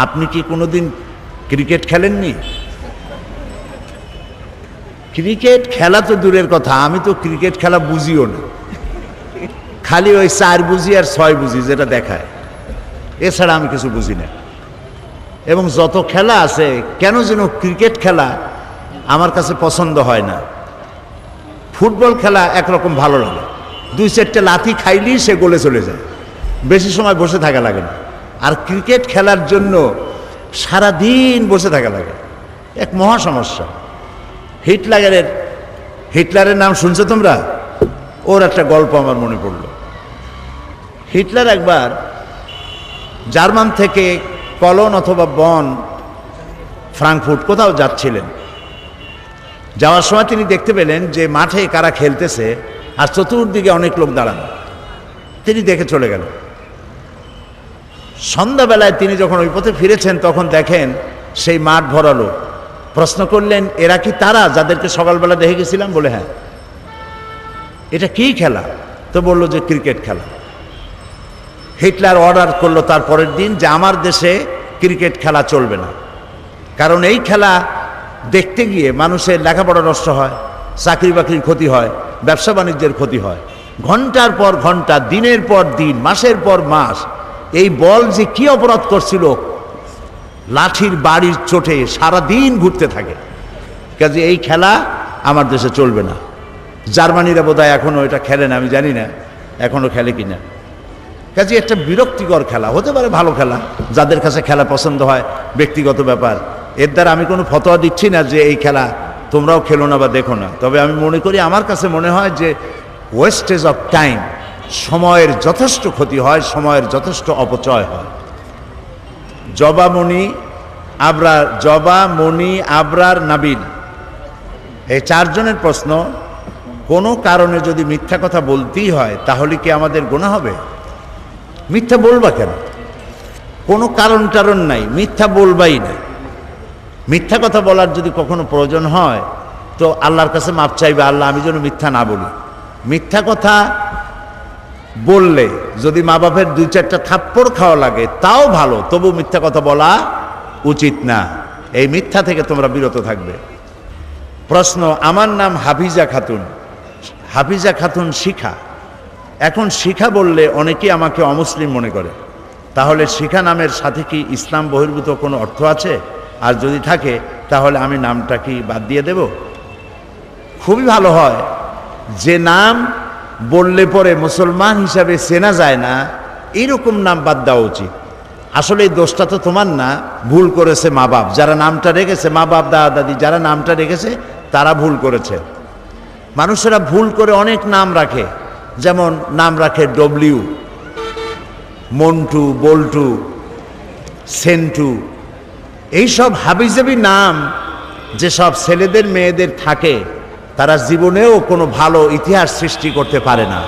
Speaker 1: আপনি কি কোনোদিন ক্রিকেট খেলেননি? ক্রিকেট খেলা তো দূরের কথা, আমি তো ক্রিকেট খেলা বুঝিও না, খালি ওই 4 বুঝি আর 6 বুঝি যেটা দেখায়, এছাড়া আমি কিছু বুঝি না। এবং যত খেলা আছে, কেন যেন ক্রিকেট খেলা আমার কাছে পছন্দ হয় না। ফুটবল খেলা একরকম ভালো লাগে, 2-4টে লাথি খাইলেই সে গোলে চলে যায়, বেশি সময় বসে থাকা লাগে না। আর ক্রিকেট খেলার জন্য সারাদিন বসে থাকা লাগে, এক মহা সমস্যা। হিটলারের নাম শুনছো তোমরা? ওর একটা গল্প আমার মনে পড়ল। হিটলার একবার জার্মান থেকে কলন অথবা বন, ফ্রাঙ্কফুর্ট কোথাও যাচ্ছিলেন। যাওয়ার সময় তিনি দেখতে পেলেন যে মাঠে কারা খেলতেছে আর চতুর্দিকে অনেক লোক দাঁড়ানো। তিনি দেখে চলে গেলেন। সন্ধ্যাবেলায় তিনি যখন ওই পথে ফিরেছেন তখন দেখেন সেই মাঠ ভরালো। প্রশ্ন করলেন, এরা কি তারা যাদেরকে সকালবেলা দেখে গেছিলাম? বলে হ্যাঁ। এটা কি খেলা? তো বললো যে ক্রিকেট খেলা। হিটলার অর্ডার করলো তার পরের দিন যে আমার দেশে ক্রিকেট খেলা চলবে না, কারণ এই খেলা দেখতে গিয়ে মানুষের লেখাপড়া নষ্ট হয়, চাকরি বাকরির ক্ষতি হয়, ব্যবসা বাণিজ্যের ক্ষতি হয়। ঘন্টার পর ঘন্টা, দিনের পর দিন, মাসের পর মাস এই বল যে কি অপরাধ করছিল, লাঠির বাড়ির চোটে সারাদিন ঘুরতে থাকে। কাজে এই খেলা আমার দেশে চলবে না। জার্মানিরা বোধহয় এখনও এটা খেলে না, আমি জানি না এখনও খেলে কিনা। কাজে একটা বিরক্তিকর খেলা, হতে পারে ভালো খেলা, যাদের কাছে খেলা পছন্দ হয় ব্যক্তিগত ব্যাপার। এর দ্বারা আমি কোনো ফতোয়া দিচ্ছি না যে এই খেলা তোমরাও খেলো না বা দেখো না। তবে আমি মনে করি, আমার কাছে মনে হয় যে ওয়েস্টেজ অফ টাইম, সময়ের যথেষ্ট ক্ষতি হয়, সময়ের যথেষ্ট অপচয় হয়। জবামণি আবরার নাবিল, এই 4 জনের প্রশ্ন, কোনো কারণে যদি মিথ্যা কথা বলতেই হয় তাহলে কি আমাদের গুনাহ হবে? মিথ্যা বলবা কেন? কোনো কারণ নাই, মিথ্যা বলবাই না। মিথ্যা কথা বলার যদি কখনো প্রয়োজন হয় তো আল্লাহর কাছে মাপ চাইবে, আল্লাহ আমি যেন মিথ্যা না বলি। মিথ্যা কথা বললে যদি মা বাপের 2-4টা থাপ্পড় খাওয়া লাগে তাও ভালো, তবু মিথ্যা কথা বলা উচিত না। এই মিথ্যা থেকে তোমরা বিরত থাকবে। প্রশ্ন, আমার নাম হাফিজা খাতুন শিখা। এখন শিখা বললে অনেকেই আমাকে অমুসলিম মনে করে, তাহলে শিখা নামের সাথে কি ইসলাম বহির্ভূত কোনো অর্থ আছে? আর যদি থাকে তাহলে আমি নামটা কি বাদ দিয়ে দেব? খুবই ভালো হয়, যে নাম বললে পরে মুসলমান হিসাবে চেনা যায় না এইরকম নাম বাদ দেওয়া উচিত। আসলে এই দোষটা তো তোমার না, ভুল করেছে মা বাপ যারা নামটা রেখেছে, মা বাপ দাদা দাদি যারা নামটা রেখেছে তারা ভুল করেছে। মানুষেরা ভুল করে অনেক নাম রাখে, যেমন নাম রাখে ডব্লিউ, মন্টু, বল্টু, সেন্টু। এইসব হাবিজাবি নাম যেসব ছেলেদের মেয়েদের থাকে তারা জীবনেও কোনো ভালো ইতিহাস সৃষ্টি করতে পারে না।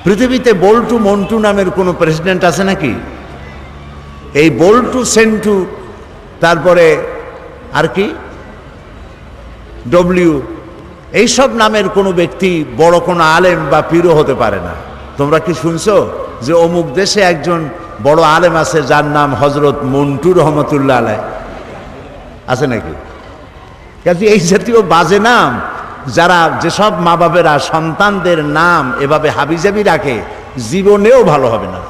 Speaker 1: পৃথিবীতে বল্টু মন্টু নামের কোনো প্রেসিডেন্ট আছে নাকি? এই বল্টু, সেন্টু, তারপরে আর কি ডব্লিউ, এইসব নামের কোনো ব্যক্তি বড় কোনো আলেম বা পীরও হতে পারে না। তোমরা কি শুনছো যে অমুক দেশে একজন বড় আলেম আছে যার নাম হজরত মন্টু রহমতুল্লাহ আলাইহ? আছে নাকি? কাজে এই জাতীয় বাজে নাম যারা, যেসব মা বাবেরা সন্তানদের নাম এভাবে হাবিজাবি রাখে, জীবনেও ভালো হবে না।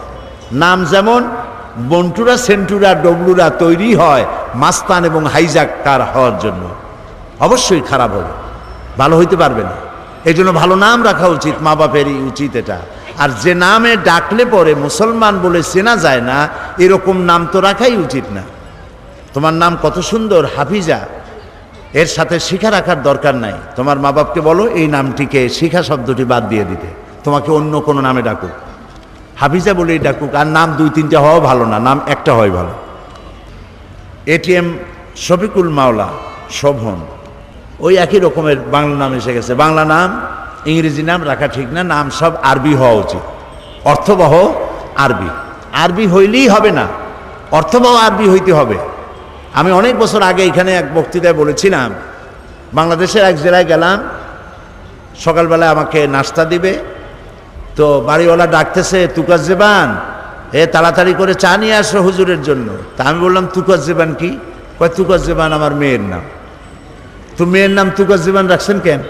Speaker 1: নাম যেমন মন্টুরা, সেন্টুরা, ডবলুরা তৈরি হয় মাস্তান এবং হাইজাক্কার হওয়ার জন্য, অবশ্যই খারাপ হবে, ভালো হইতে পারবে না। এই জন্য ভালো নাম রাখা উচিত, মা বাপেরই উচিত এটা। আর যে নামে ডাকলে পরে মুসলমান বলে চেনা যায় না, এরকম নাম তো রাখাই উচিত না। তোমার নাম কত সুন্দর হাফিজা, এর সাথে শিখা রাখার দরকার নাই। তোমার মা বাপকে বলো এই নামটিকে, শিখা শব্দটি বাদ দিয়ে দিতে, তোমাকে অন্য কোনো নামে ডাকুক, হাফিজা বলেই ডাকুক। আর নাম 2-3টা হওয়া ভালো না, নাম একটা হয় ভালো। এটিএম শফিকুল মাওলা, শোভন, ওই একই রকমের বাংলা নাম এসে গেছে। বাংলা নাম ইংরেজি নাম রাখা ঠিক না, নাম সব আরবি হওয়া উচিত, অর্থবহ আরবি। আরবি হইলেই হবে না, অর্থবহ আরবি হইতে হবে। আমি অনেক বছর আগে এখানে এক বক্তৃতায় বলেছিলাম, বাংলাদেশের এক জেলায় গেলাম, সকালবেলায় আমাকে নাস্তা দিবে, তো বাড়িওয়ালা ডাকতেছে তুকাজ্জেবান, তাড়াতাড়ি করে চা নিয়ে আসো হুজুরের জন্য। তা আমি বললাম তুকাজ্জেবান কি? কয় তুকাজ্জেবান আমার মেয়ের নাম। তো মেয়ের নাম তুকাজ্জেবান রাখছেন কেন?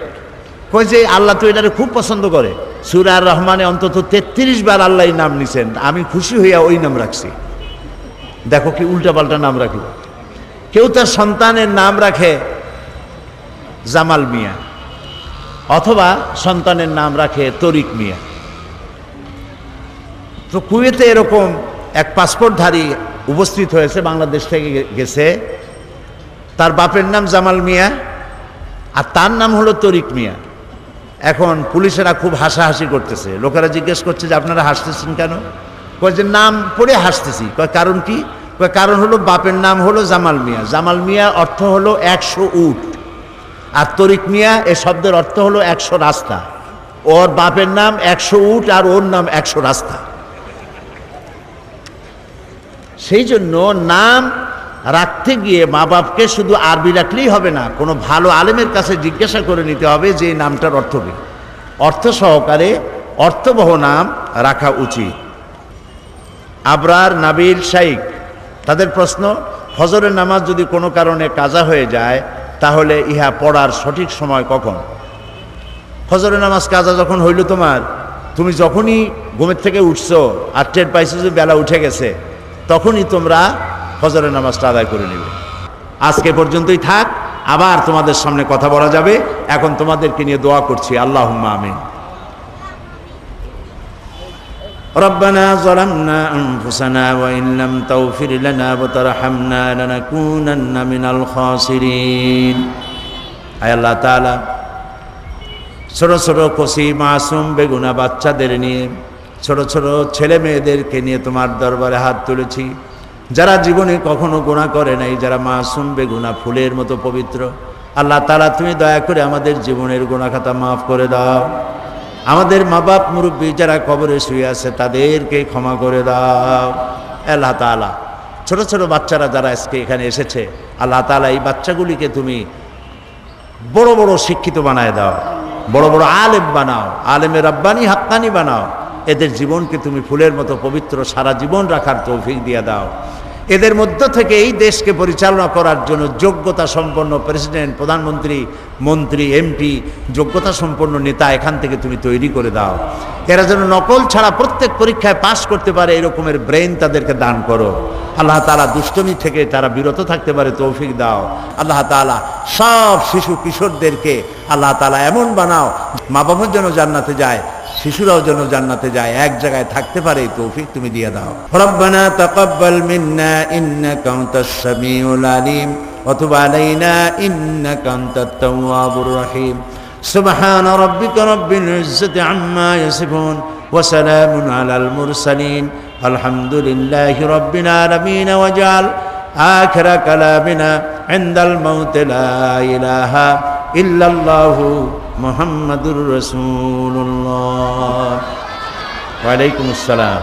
Speaker 1: কয় যে আল্লাহ তো এটারে খুব পছন্দ করে, সূরা আর রহমানে অন্তত 33 বার আল্লাহ এই নাম নিছেন, আমি খুশি হইয়া ওই নাম রাখছি। দেখো কি উল্টাপাল্টা নাম রাখি। কেউ তার সন্তানের নাম রাখে জামাল মিয়া, অথবা সন্তানের নাম রাখে তরিক মিয়া। তো কুয়েতে এরকম এক পাসপোর্টধারী উপস্থিত হয়েছে, বাংলাদেশ থেকে গেছে, তার বাপের নাম জামাল মিয়া আর তার নাম হলো তরিক মিয়া। এখন পুলিশেরা খুব হাসাহাসি করতেছে, লোকেরা জিজ্ঞেস করছে যে আপনারা হাসতেছেন কেন? কয় যে নাম পড়ে হাসতেছি। কয় কারণ কি? কয় কারণ হলো বাপের নাম হলো জামাল মিয়া, জামাল মিয়া অর্থ হলো 100 উট, আর তরিক মিয়া এ শব্দের অর্থ হলো 100 রাস্তা। ওর বাপের নাম 100 উট আর ওর নাম 100 রাস্তা। সেই জন্য নাম রাখতে গিয়ে মা বাপকে শুধু আরবি রাখলেই হবে না, কোনো ভালো আলেমের কাছে জিজ্ঞাসা করে নিতে হবে যে এই নামটার অর্থ কী, অর্থ সহকারে অর্থবহ নাম রাখা উচিত। আবরার, নাবিল, শাইখ, তাদের প্রশ্ন, ফজরের নামাজ যদি কোনো কারণে কাজা হয়ে যায় তাহলে ইহা পড়ার সঠিক সময় কখন? ফজরের নামাজ কাজা যখন হইল তোমার, তুমি যখনই ঘুমের থেকে উঠছো আর টের পাইছো যে বেলা উঠে গেছে, তখনই তোমরা ফজরের নামাজটা আদায় করে নেবে। আজকে পর্যন্তই থাক, আবার তোমাদের সামনে কথা বলা যাবে। এখন তোমাদেরকে নিয়ে দোয়া করছি, আল্লাহুম্মা আমিন। রব্বানা যালামনা আনফুসানা ওয়া ইন লাম তাগফির লানা ওয়া তারহামনা লানাকুনান্না মিনাল খাসিরিন। আয় আল্লাহ তাআলা, ছোট ছোট কচি মাসুম বেগুনা বাচ্চাদের নিয়ে, ছোট ছোট ছেলে মেয়েদেরকে নিয়ে তোমার দরবারে হাত তুলেছি, যারা জীবনে কখনো গুনাহ করে নাই, যারা মাসুম বেগুনা ফুলের মতো পবিত্র। আল্লাহ তাআলা, তুমি দয়া করে আমাদের জীবনের গুনাহ খাতা মাফ করে দাও। আমাদের মা বাপ মুরব্বী যারা কবরে শুয়ে আছে তাদেরকে ক্ষমা করে দাও। আল্লাহ তাআলা, ছোট ছোট বাচ্চারা যারা আজকে এখানে এসেছে, আল্লাহ তাআলা এই বাচ্চাগুলিকে তুমি বড় বড় শিক্ষিত বানায় দাও, বড় বড় আলেম বানাও, আলেমে রাব্বানি হাক্কানি বানাও। এদের জীবনকে তুমি ফুলের মতো পবিত্র সারা জীবন রাখার তৌফিক দিয়ে দাও। এদের মধ্য থেকে এই দেশকে পরিচালনা করার জন্য যোগ্যতা সম্পন্ন প্রেসিডেন্ট, প্রধানমন্ত্রী, মন্ত্রী, এমপি, যোগ্যতা সম্পন্ন নেতা এখান থেকে তুমি তৈরি করে দাও। এরা যেন নকল ছাড়া প্রত্যেক পরীক্ষায় পাশ করতে পারে এরকমের ব্রেন তাদেরকে দান করো। আল্লাহ তাআলা, দুষ্টমি থেকে তারা বিরত থাকতে পারে তৌফিক দাও। আল্লাহ তাআলা, সব শিশু কিশোরদেরকে আল্লাহ তাআলা এমন বানাও, মা বাবার জন্য জান্নাতে যায়, শিশুরাও যেন জান্নাতে যায়, এক জায়গায় থাকতে পারে তৌফিক তুমি দিয়ে দাও। রব্বানা তাকাব্বাল মিন্না ইন্নাকা আনতাস সামিউল আলিম ওয়া তুব আলাইনা ইন্নাকা আনতাত তাওয়াবুর রহিম। সুবহান রাব্বিকা রাব্বিল ইজ্জাতি আম্মা ইয়াসিফুন ওয়া সালামুন আলাল মুরসালিন আলহামদুলিল্লাহি রাব্বিল আলামিন। ওয়াজআল আখিরা কালামিনা ইনদাল মাউত লা ইলাহা ইল্লাল্লাহু মুহাম্মাদুর রাসূলুল্লাহ। ওয়া আলাইকুমুস সালাম।